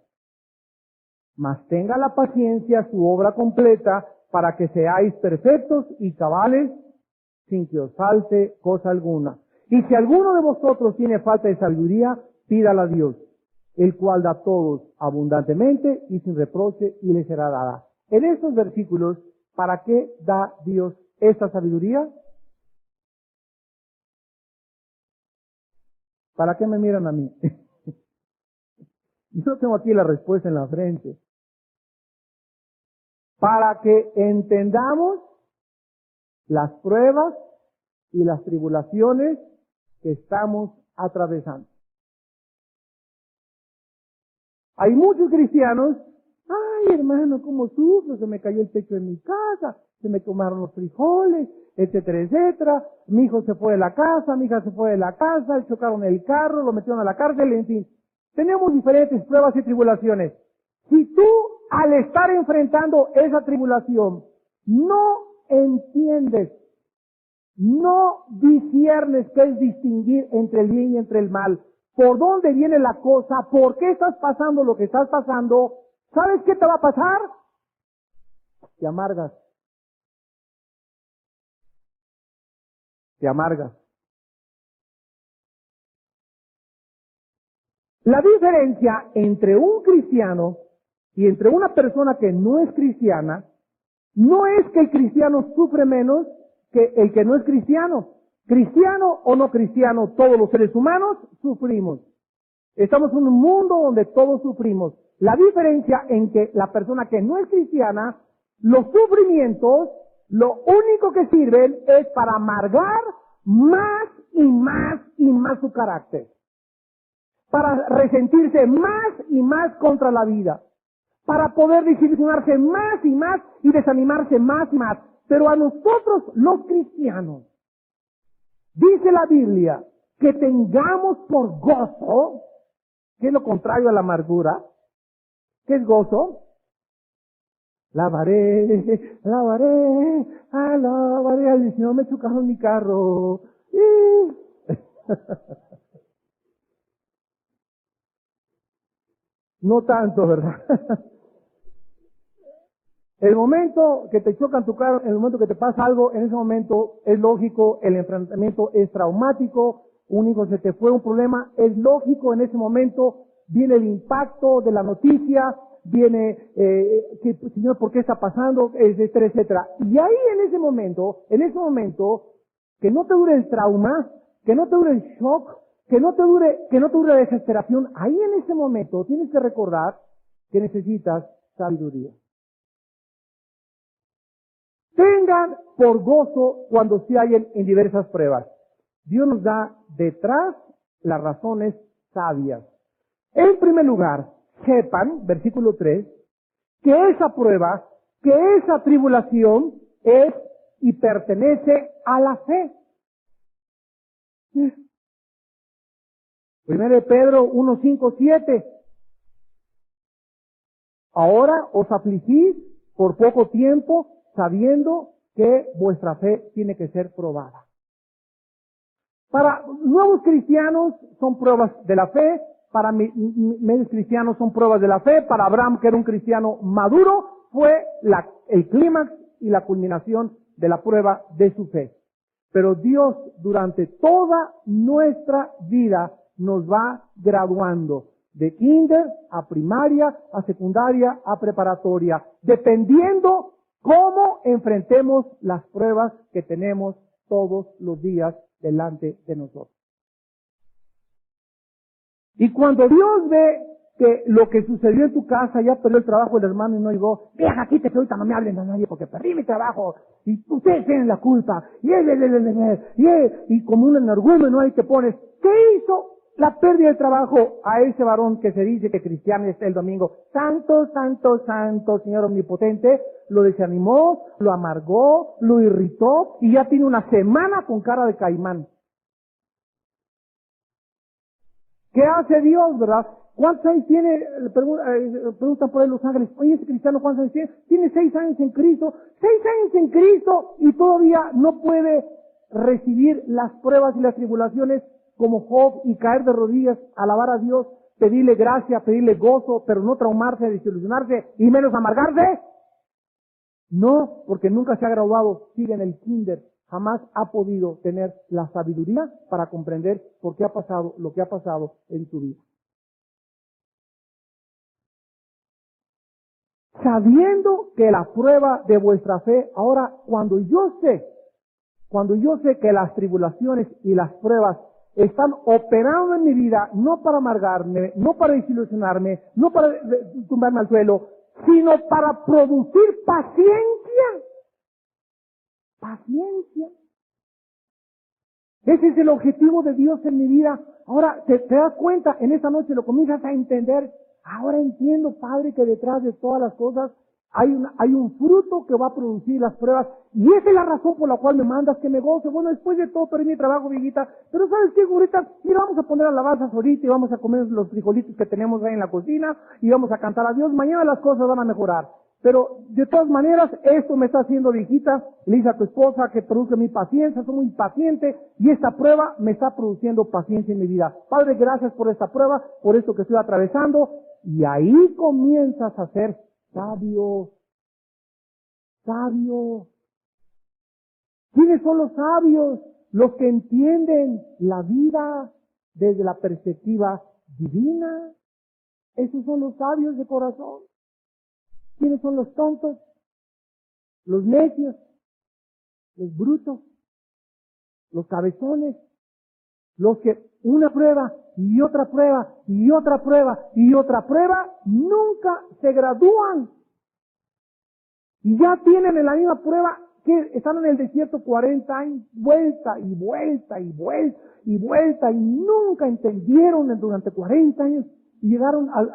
Mas tenga la paciencia su obra completa para que seáis perfectos y cabales sin que os falte cosa alguna. Y si alguno de vosotros tiene falta de sabiduría, pídala a Dios, el cual da a todos abundantemente y sin reproche y le será dada. En estos versículos, ¿para qué da Dios esta sabiduría? ¿Para qué me miran a mí? Yo tengo aquí la respuesta en la frente. Para que entendamos las pruebas y las tribulaciones que estamos atravesando. Hay muchos cristianos, ay hermano, cómo sufro, se me cayó el techo en mi casa, se me quemaron los frijoles, etcétera, etcétera, mi hijo se fue de la casa, mi hija se fue de la casa, chocaron el carro, lo metieron a la cárcel, en fin. Tenemos diferentes pruebas y tribulaciones. Si tú, al estar enfrentando esa tribulación, no entiendes, no disciernes qué es distinguir entre el bien y entre el mal, por dónde viene la cosa, por qué estás pasando lo que estás pasando, ¿sabes qué te va a pasar? Te amargas. Te amargas. La diferencia entre un cristiano y entre una persona que no es cristiana, no es que el cristiano sufre menos que el que no es cristiano. Cristiano o no cristiano, todos los seres humanos sufrimos. Estamos en un mundo donde todos sufrimos. La diferencia en que la persona que no es cristiana, los sufrimientos, lo único que sirven es para amargar más y más y más su carácter. Para resentirse más y más contra la vida. Para poder desilusionarse más y más y desanimarse más y más. Pero a nosotros, los cristianos, dice la Biblia que tengamos por gozo, que es lo contrario a la amargura. ¿Qué es gozo? Alabaré al Señor, me chocaron mi carro. No tanto, ¿verdad? El momento que te chocan tu carro, en el momento que te pasa algo, en ese momento es lógico, el enfrentamiento es traumático, un hijo se te fue, un problema, es lógico, en ese momento viene el impacto de la noticia, viene, Señor, ¿por qué está pasando? Etcétera, etcétera. Y ahí en ese momento, que no te dure el trauma, que no te dure el shock, que no te dure la desesperación, ahí en ese momento tienes que recordar que necesitas sabiduría. Tengan por gozo cuando se hallen en diversas pruebas. Dios nos da detrás las razones sabias. En primer lugar, sepan, versículo 3, que esa prueba, que esa tribulación es y pertenece a la fe. 1 de Pedro 1, 5, 7. Ahora os afligís por poco tiempo, sabiendo que vuestra fe tiene que ser probada. Para nuevos cristianos son pruebas de la fe, para medios cristianos son pruebas de la fe, para Abraham, que era un cristiano maduro, fue el clímax y la culminación de la prueba de su fe. Pero Dios durante toda nuestra vida nos va graduando de kinder a primaria, a secundaria, a preparatoria, dependiendo cómo enfrentemos las pruebas que tenemos todos los días delante de nosotros. Y cuando Dios ve que lo que sucedió en tu casa, ya perdió el trabajo el hermano y no llegó, vieja, quítese ahorita, no me hablen a nadie porque perdí mi trabajo y ustedes tienen la culpa, y como un energúmeno ahí te pones, ¿qué hizo la pérdida de trabajo a ese varón que se dice que cristiano está el domingo? Santo, santo, santo, Señor omnipotente, lo desanimó, lo amargó, lo irritó y ya tiene una semana con cara de caimán. ¿Qué hace Dios, verdad? ¿Cuántos años tiene? Preguntan por ahí los ángeles. Oye, ese cristiano, ¿cuántos años tiene? Tiene 6 años en Cristo. 6 años en Cristo y todavía no puede recibir las pruebas y las tribulaciones como Job y caer de rodillas, alabar a Dios, pedirle gracia, pedirle gozo, pero no traumarse, desilusionarse y menos amargarse. No, porque nunca se ha graduado, sigue en el kinder. Jamás ha podido tener la sabiduría para comprender por qué ha pasado lo que ha pasado en su vida. Sabiendo que la prueba de vuestra fe, ahora cuando yo sé que las tribulaciones y las pruebas están operando en mi vida, no para amargarme, no para desilusionarme, no para tumbarme al suelo, sino para producir paciencia. Paciencia. Ese es el objetivo de Dios en mi vida. Ahora, te das cuenta, en esta noche lo comienzas a entender. Ahora entiendo, Padre, que detrás de todas las cosas hay un fruto que va a producir las pruebas. Y esa es la razón por la cual me mandas que me goce. Bueno, después de todo perdí mi trabajo, viejita. Pero ¿sabes qué, ahorita? Mira, vamos a poner alabanzas ahorita y vamos a comer los frijolitos que tenemos ahí en la cocina y vamos a cantar a Dios. Mañana las cosas van a mejorar. Pero de todas maneras, esto me está haciendo viejita. Le dice a tu esposa que produce mi paciencia, soy muy impaciente y esta prueba me está produciendo paciencia en mi vida. Padre, gracias por esta prueba, por esto que estoy atravesando. Y ahí comienzas a ser sabio. Sabio. ¿Quiénes son los sabios? Los que entienden la vida desde la perspectiva divina. Esos son los sabios de corazón. ¿Quiénes son los tontos? Los necios, los brutos, los cabezones, los que una prueba y otra prueba y otra prueba y otra prueba nunca se gradúan. Y ya tienen en la misma prueba que están en el desierto 40 años, vuelta y vuelta y vuelta y vuelta y nunca entendieron durante 40 años. Y llegaron al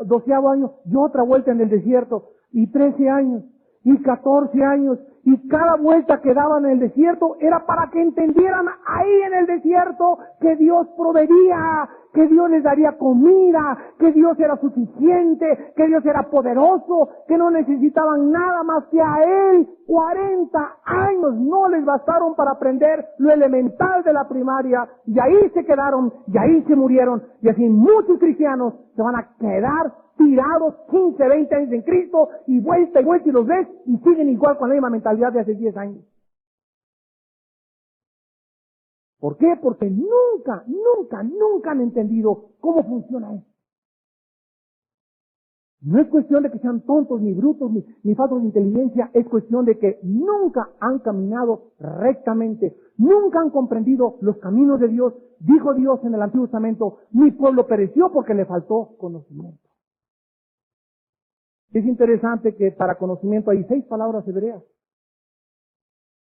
12º año y otra vuelta en el desierto, y 13 años, y 14 años, y cada vuelta que daban en el desierto era para que entendieran ahí en el desierto que Dios proveía, que Dios les daría comida, que Dios era suficiente, que Dios era poderoso, que no necesitaban nada más que a Él. 40 años no les bastaron para aprender lo elemental de la primaria, y ahí se quedaron, y ahí se murieron, y así muchos cristianos se van a quedar tirados 15, 20 años en Cristo, y vuelta y los ves, y siguen igual con la misma mentalidad de hace 10 años. ¿Por qué? Porque nunca han entendido cómo funciona esto. No es cuestión de que sean tontos, ni brutos, ni faltos de inteligencia, es cuestión de que nunca han caminado rectamente, nunca han comprendido los caminos de Dios. Dijo Dios en el Antiguo Testamento, mi pueblo pereció porque le faltó conocimiento. Es interesante que para conocimiento hay 6 palabras hebreas.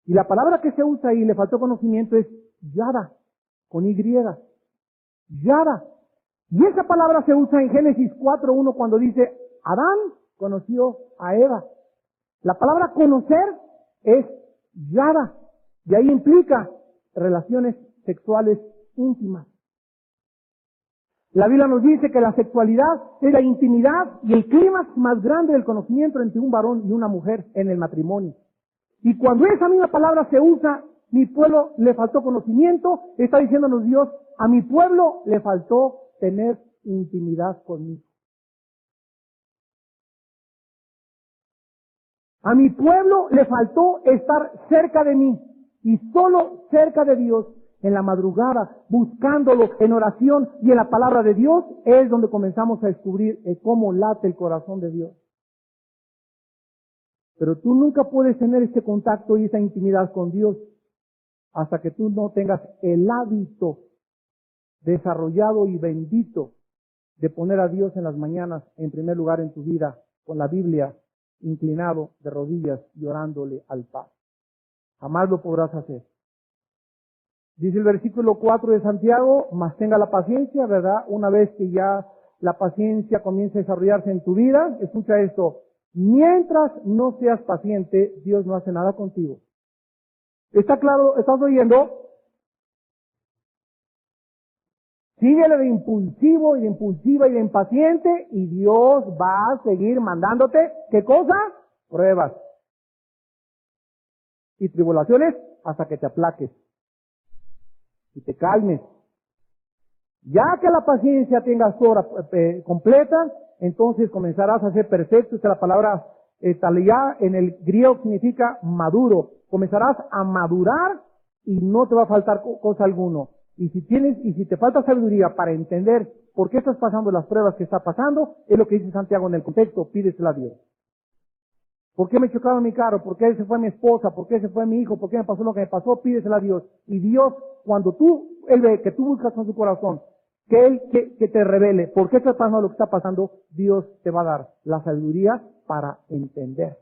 Y la palabra que se usa ahí, le faltó conocimiento, es yada, con Y. Yada. Y esa palabra se usa en Génesis 4:1 cuando dice, Adán conoció a Eva. La palabra conocer es yada, y ahí implica relaciones sexuales íntimas. La Biblia nos dice que la sexualidad es la intimidad y el clímax más grande del conocimiento entre un varón y una mujer en el matrimonio. Y cuando esa misma palabra se usa, mi pueblo le faltó conocimiento, está diciéndonos Dios, a mi pueblo le faltó tener intimidad conmigo. A mi pueblo le faltó estar cerca de mí y solo cerca de Dios. En la madrugada, buscándolo en oración y en la palabra de Dios, es donde comenzamos a descubrir cómo late el corazón de Dios. Pero tú nunca puedes tener este contacto y esa intimidad con Dios hasta que tú no tengas el hábito desarrollado y bendito de poner a Dios en las mañanas en primer lugar en tu vida, con la Biblia inclinado de rodillas y orándole al Padre. Jamás lo podrás hacer. Dice el versículo 4 de Santiago, mas tenga la paciencia, ¿verdad? Una vez que ya la paciencia comience a desarrollarse en tu vida, escucha esto, mientras no seas paciente, Dios no hace nada contigo. ¿Está claro? ¿Estás oyendo? Síguele de impulsivo y de impulsiva y de impaciente y Dios va a seguir mandándote, ¿qué cosa? Pruebas y tribulaciones hasta que te aplaques y te calmes. Ya que la paciencia tenga su hora completa, entonces comenzarás a ser perfecto. Esta es la palabra talía en el griego significa maduro. Comenzarás a madurar y no te va a faltar cosa alguno. Y si te falta sabiduría para entender por qué estás pasando las pruebas que está pasando, es lo que dice Santiago en el contexto, pídesela a Dios. ¿Por qué me chocaron mi carro? ¿Por qué se fue mi esposa? ¿Por qué se fue mi hijo? ¿Por qué me pasó lo que me pasó? Pídesela a Dios. Y Dios, cuando Él ve que tú buscas con su corazón, que te revele por qué está pasando lo que está pasando, Dios te va a dar la sabiduría para entender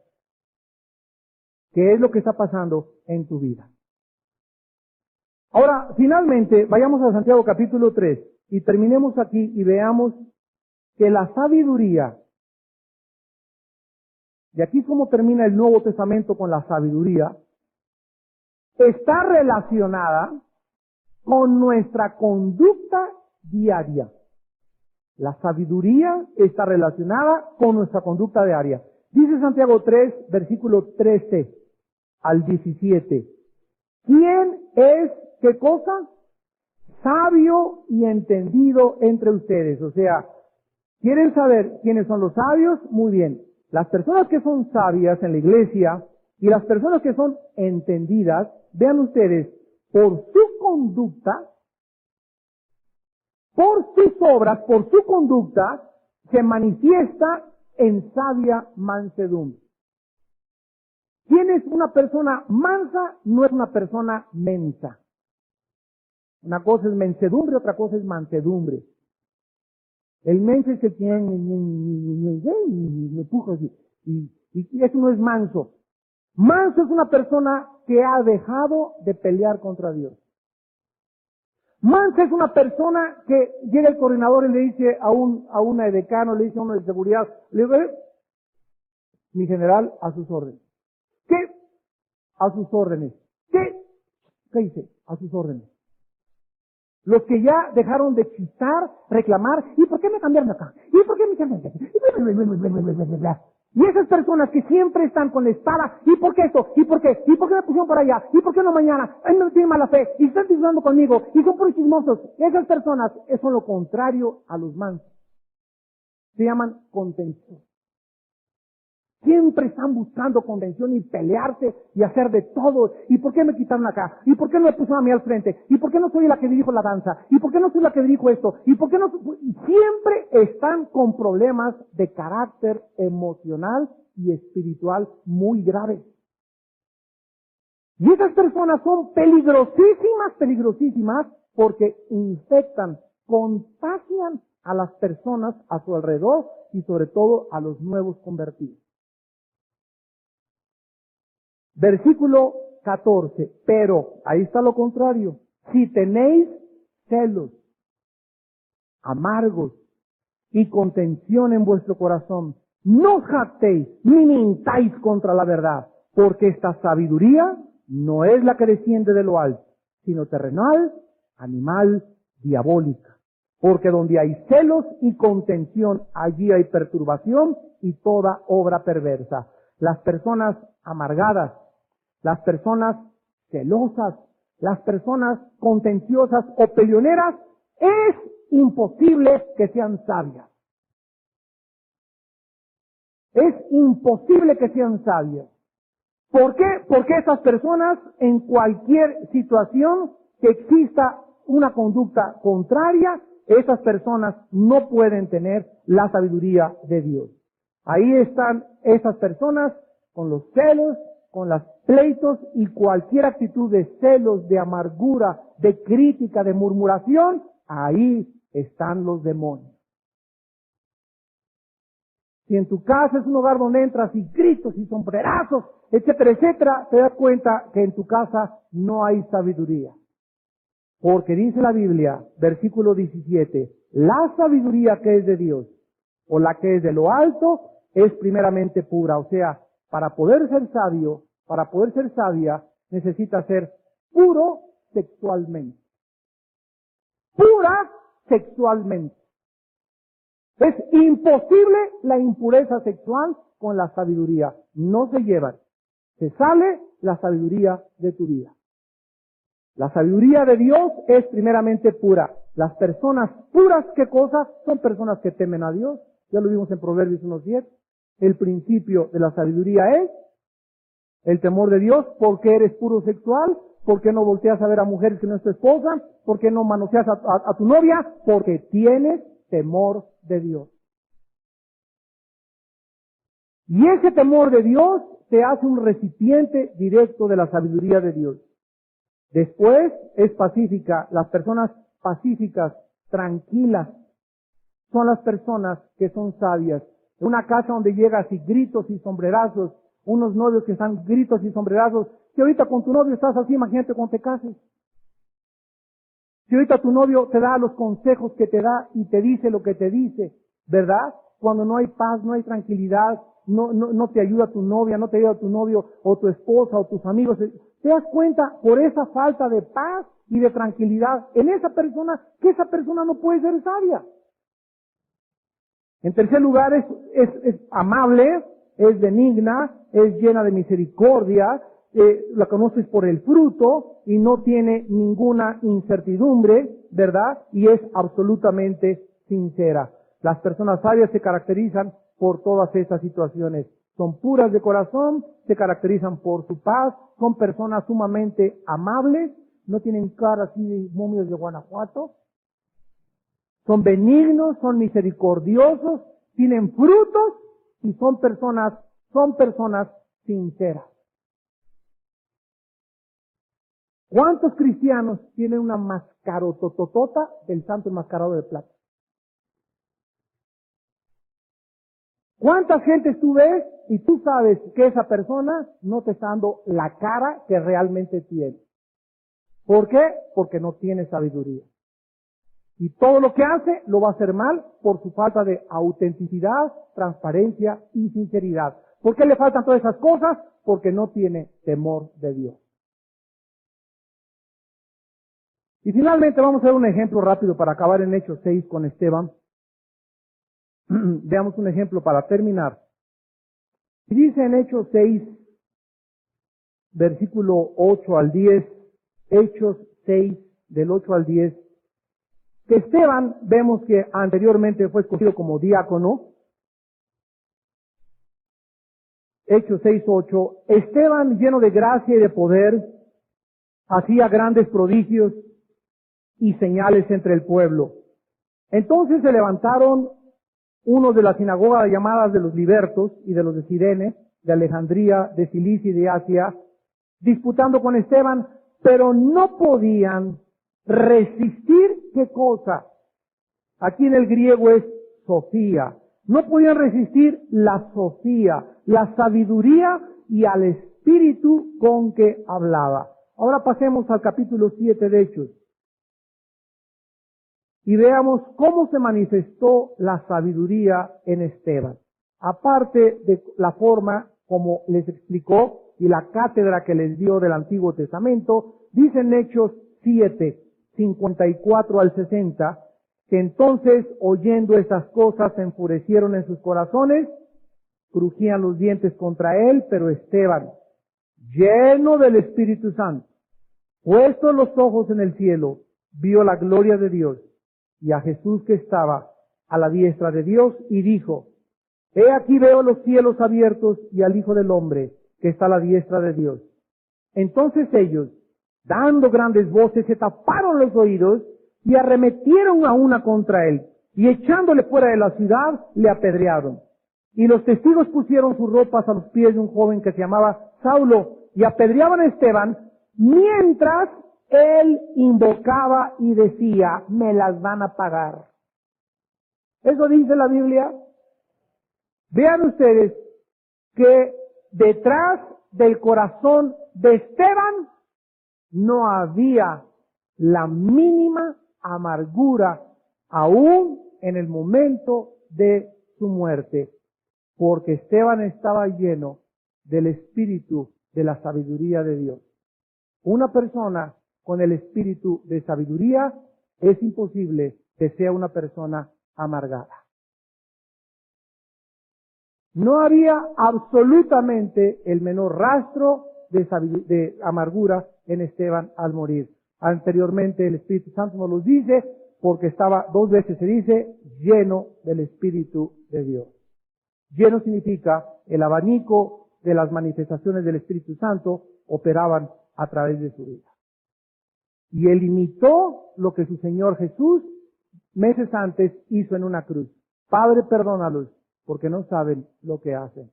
qué es lo que está pasando en tu vida. Ahora, finalmente, vayamos a Santiago capítulo 3 y terminemos aquí y veamos que la sabiduría, y aquí es como termina el Nuevo Testamento con la sabiduría, está relacionada con nuestra conducta diaria. La sabiduría está relacionada con nuestra conducta diaria. Dice Santiago 3, versículo 13 al 17. ¿Quién es qué cosa? Sabio y entendido entre ustedes. O sea, ¿quieren saber quiénes son los sabios? Muy bien. Las personas que son sabias en la iglesia y las personas que son entendidas, vean ustedes, por su conducta, por sus obras, por su conducta, se manifiesta en sabia mansedumbre. ¿Quién es una persona mansa? No es una persona mensa. Una cosa es mensedumbre, otra cosa es mansedumbre. El menso es el que me empuja así. Y eso no es manso. Manso es una persona que ha dejado de pelear contra Dios. Manso es una persona que llega el coordinador y le dice a una edecano, le dice a uno de seguridad, le dice, mi general, a sus órdenes. ¿Qué? A sus órdenes. ¿Qué? ¿Qué dice? A sus órdenes. Los que ya dejaron de chistar, reclamar, ¿y por qué me cambiaron acá? ¿Y por qué me cambiaron acá? Y esas personas que siempre están con la espada, ¿y por qué esto? ¿Y por qué? ¿Y por qué me pusieron por allá? ¿Y por qué no mañana? Ay, no tienen mala fe, y están disfrutando conmigo, y son puros chismosos. Esas personas son lo contrario a los mansos. Se llaman contención. Siempre están buscando convención y pelearse y hacer de todo. ¿Y por qué me quitaron acá? ¿Y por qué no me pusieron a mí al frente? ¿Y por qué no soy la que dirijo la danza? ¿Y por qué no soy la que dirijo esto? ¿Y por qué no? Siempre están con problemas de carácter emocional y espiritual muy graves. Y esas personas son peligrosísimas, porque infectan, contagian a las personas a su alrededor y sobre todo a los nuevos convertidos. Versículo 14, pero, ahí está lo contrario, si tenéis celos, amargos y contención en vuestro corazón. No os jactéis ni mintáis contra la verdad, porque esta sabiduría no es la que desciende de lo alto, sino terrenal, animal, diabólica. Porque donde hay celos y contención, allí hay perturbación y toda obra perversa. Las personas amargadas, las personas celosas, las personas contenciosas o peleoneras, es imposible que sean sabias. Es imposible que sean sabias. ¿Por qué? Porque esas personas, en cualquier situación que exista una conducta contraria, esas personas no pueden tener la sabiduría de Dios. Ahí están esas personas con los celos, con los pleitos y cualquier actitud de celos, de amargura, de crítica, de murmuración. Ahí están los demonios. Si en tu casa es un hogar donde entras y gritos y sombrerazos, etcétera, etcétera, te das cuenta que en tu casa no hay sabiduría. Porque dice la Biblia, versículo 17, la sabiduría que es de Dios, o la que es de lo alto, es primeramente pura. O sea, para poder ser sabio, para poder ser sabia, necesita ser puro sexualmente. Pura sexualmente. Es imposible la impureza sexual con la sabiduría. No se llevan. Se sale la sabiduría de tu vida. La sabiduría de Dios es primeramente pura. Las personas puras, ¿qué cosa? Son personas que temen a Dios. Ya lo vimos en Proverbios 1:10. El principio de la sabiduría es el temor de Dios. ¿Por qué eres puro sexual? ¿Por qué no volteas a ver a mujeres que no es tu esposa? ¿Por qué no manoseas a tu novia? Porque tienes temor de Dios. Y ese temor de Dios te hace un recipiente directo de la sabiduría de Dios. Después es pacífica. Las personas pacíficas, tranquilas, son las personas que son sabias. En una casa donde llegas y gritos y sombrerazos, unos novios que están gritos y sombrerazos, si ahorita con tu novio estás así, imagínate cuando te cases. Si ahorita tu novio te da los consejos que te da y te dice lo que te dice, ¿verdad? Cuando no hay paz, no hay tranquilidad, no te ayuda tu novia, no te ayuda tu novio o tu esposa o tus amigos. ¿Te das cuenta por esa falta de paz y de tranquilidad en esa persona, que esa persona no puede ser sabia? En tercer lugar, es amable, es benigna, es llena de misericordia, la conoces por el fruto y no tiene ninguna incertidumbre, ¿verdad? Y es absolutamente sincera. Las personas sabias se caracterizan por todas estas situaciones. Son puras de corazón, se caracterizan por su paz, son personas sumamente amables, no tienen cara así de momios de Guanajuato, son benignos, son misericordiosos, tienen frutos y son personas sinceras. ¿Cuántos cristianos tienen una mascarotototota del santo enmascarado de plata? ¿Cuántas gentes tú ves y tú sabes que esa persona no te está dando la cara que realmente tiene? ¿Por qué? Porque no tiene sabiduría. Y todo lo que hace lo va a hacer mal por su falta de autenticidad, transparencia y sinceridad. ¿Por qué le faltan todas esas cosas? Porque no tiene temor de Dios. Y finalmente vamos a ver un ejemplo rápido para acabar en Hechos 6 con Esteban. Veamos un ejemplo para terminar. Y dice en Hechos 6, versículo 8 al 10, Hechos 6, del 8 al 10, que Esteban, vemos que anteriormente fue escogido como diácono. Hechos 6, 8, Esteban, lleno de gracia y de poder, hacía grandes prodigios y señales entre el pueblo. Entonces se levantaron unos de la sinagoga llamadas de los libertos y de los de Cirene, de Alejandría, de Cilicia y de Asia, disputando con Esteban, pero no podían resistir, ¿qué cosa? Aquí en el griego es sofía. No podían resistir la sofía, la sabiduría y al espíritu con que hablaba. Ahora pasemos al capítulo 7 de Hechos. y veamos cómo se manifestó la sabiduría en Esteban. Aparte de la forma como les explicó y la cátedra que les dio del Antiguo Testamento, dice en Hechos 7, 54 al 60, que entonces, oyendo estas cosas, se enfurecieron en sus corazones, crujían los dientes contra él, pero Esteban, lleno del Espíritu Santo, puestos los ojos en el cielo, vio la gloria de Dios y a Jesús que estaba a la diestra de Dios, y dijo, he aquí veo los cielos abiertos y al Hijo del Hombre que está a la diestra de Dios. Entonces ellos, dando grandes voces, se taparon los oídos y arremetieron a una contra él, y echándole fuera de la ciudad, le apedrearon. Y los testigos pusieron sus ropas a los pies de un joven que se llamaba Saulo, y apedreaban a Esteban, mientras él invocaba y decía, me las van a pagar. Eso dice la Biblia. Vean ustedes que detrás del corazón de Esteban no había la mínima amargura, aún en el momento de su muerte, porque Esteban estaba lleno del espíritu de la sabiduría de Dios. Una persona con el espíritu de sabiduría es imposible que sea una persona amargada. No había absolutamente el menor rastro de amargura en Esteban al morir. Anteriormente el Espíritu Santo nos lo dice, porque estaba, 2 veces se dice, lleno del Espíritu de Dios. Lleno significa el abanico de las manifestaciones del Espíritu Santo operaban a través de su vida. Y él imitó lo que su Señor Jesús meses antes hizo en una cruz. Padre, perdónalos, porque no saben lo que hacen.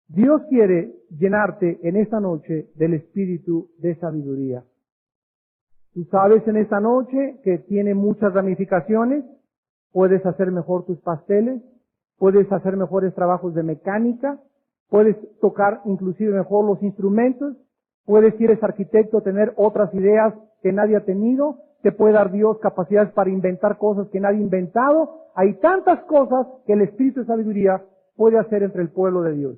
Dios quiere llenarte en esta noche del espíritu de sabiduría. Tú sabes en esta noche que tiene muchas ramificaciones. Puedes hacer mejor tus pasteles, puedes hacer mejores trabajos de mecánica, puedes tocar inclusive mejor los instrumentos, puedes, si eres arquitecto, tener otras ideas que nadie ha tenido, te puede dar Dios capacidades para inventar cosas que nadie ha inventado. Hay tantas cosas que el espíritu de sabiduría puede hacer entre el pueblo de Dios.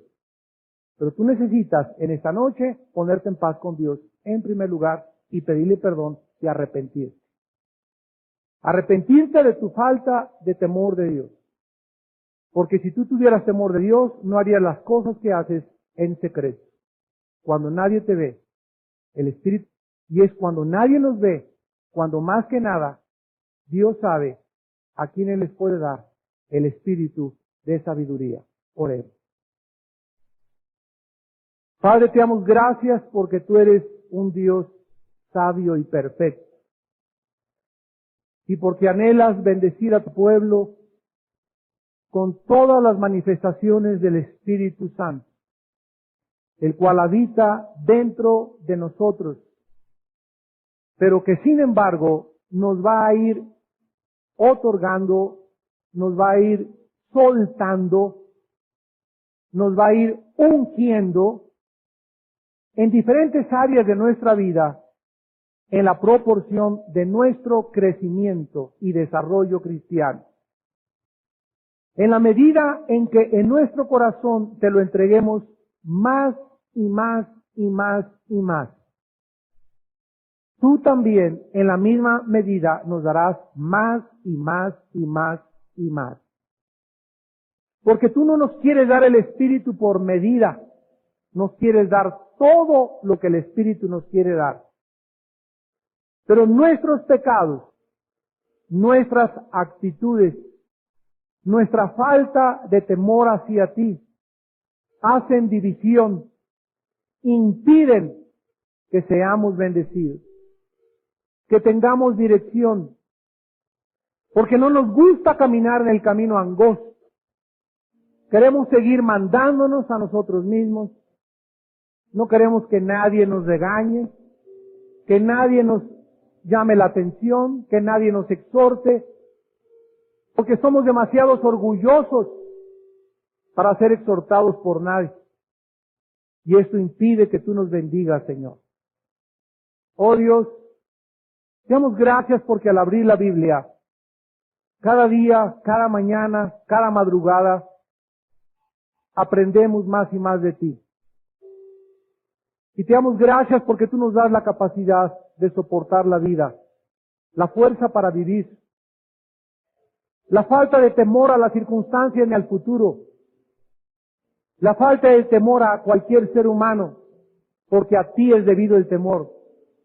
Pero tú necesitas en esta noche ponerte en paz con Dios en primer lugar y pedirle perdón y arrepentirte. Arrepentirte de tu falta de temor de Dios. Porque si tú tuvieras temor de Dios, no harías las cosas que haces en secreto. Cuando nadie te ve, el Espíritu, y es cuando nadie nos ve, cuando más que nada, Dios sabe a quién les puede dar el espíritu de sabiduría. Oremos. Padre, te damos gracias porque tú eres un Dios sabio y perfecto. Y porque anhelas bendecir a tu pueblo con todas las manifestaciones del Espíritu Santo, el cual habita dentro de nosotros, pero que sin embargo nos va a ir otorgando, nos va a ir soltando, nos va a ir ungiendo en diferentes áreas de nuestra vida en la proporción de nuestro crecimiento y desarrollo cristiano. En la medida en que en nuestro corazón te lo entreguemos más y más y más y más, tú también en la misma medida nos darás más y más y más y más. Porque tú no nos quieres dar el Espíritu por medida, nos quieres dar todo lo que el Espíritu nos quiere dar. Pero nuestros pecados, nuestras actitudes, nuestra falta de temor hacia ti, hacen división, impiden que seamos bendecidos, que tengamos dirección, porque no nos gusta caminar en el camino angosto. Queremos seguir mandándonos a nosotros mismos, no queremos que nadie nos regañe, que nadie nos llame la atención, que nadie nos exhorte, porque somos demasiados orgullosos para ser exhortados por nadie. Y esto impide que tú nos bendigas, Señor. Oh Dios, Te damos gracias porque al abrir la Biblia, cada día, cada mañana, cada madrugada, aprendemos más y más de ti. Y te damos gracias porque tú nos das la capacidad de soportar la vida, la fuerza para vivir, la falta de temor a las circunstancias ni al futuro, la falta de temor a cualquier ser humano, porque a ti es debido el temor,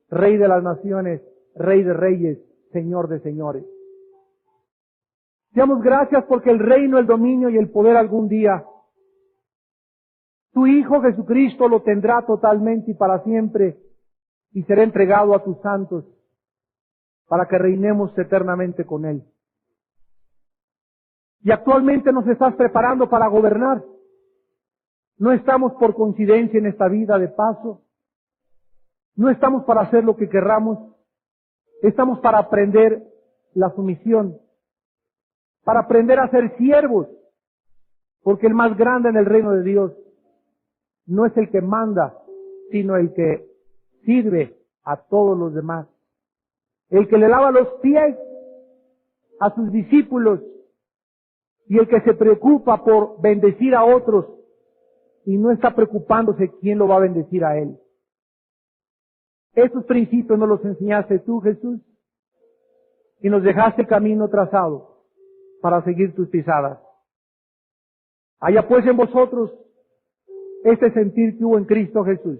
Rey de las naciones, Rey de reyes, Señor de señores. Te damos gracias porque el reino, el dominio y el poder algún día, tu Hijo Jesucristo lo tendrá totalmente y para siempre y será entregado a tus santos para que reinemos eternamente con Él. Y actualmente nos estás preparando para gobernar. No estamos por coincidencia en esta vida de paso. No estamos para hacer lo que querramos. Estamos para aprender la sumisión, para aprender a ser siervos, porque el más grande en el reino de Dios no es el que manda, sino el que sirve a todos los demás. El que le lava los pies a sus discípulos y el que se preocupa por bendecir a otros y no está preocupándose quién lo va a bendecir a él. Esos principios nos los enseñaste tú, Jesús, y nos dejaste el camino trazado para seguir tus pisadas. Haya pues en vosotros este sentir que hubo en Cristo Jesús.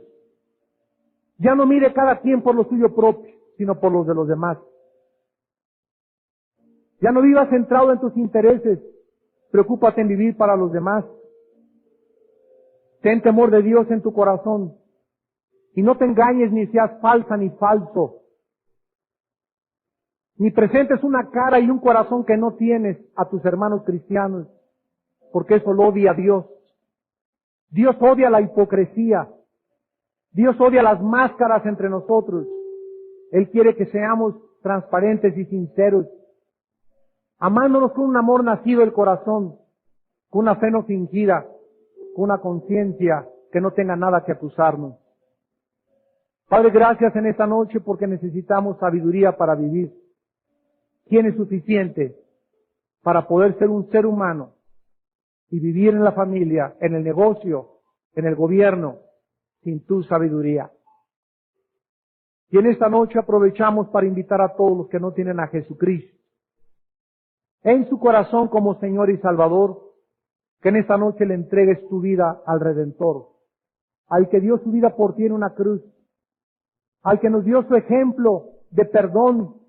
Ya no mire cada quien por lo suyo propio, sino por los de los demás. Ya no vivas centrado en tus intereses, preocúpate en vivir para los demás. Ten temor de Dios en tu corazón y no te engañes ni seas falsa ni falso. Ni presentes una cara y un corazón que no tienes a tus hermanos cristianos, porque eso lo odia a Dios. Dios odia la hipocresía. Dios odia las máscaras entre nosotros. Él quiere que seamos transparentes y sinceros, amándonos con un amor nacido del corazón, con una fe no fingida, con una conciencia que no tenga nada que acusarnos. Padre, gracias en esta noche porque necesitamos sabiduría para vivir. ¿Quién es suficiente para poder ser un ser humano y vivir en la familia, en el negocio, en el gobierno, sin tu sabiduría? Y en esta noche aprovechamos para invitar a todos los que no tienen a Jesucristo en su corazón como Señor y Salvador, que en esta noche le entregues tu vida al Redentor, al que dio su vida por ti en una cruz, al que nos dio su ejemplo de perdón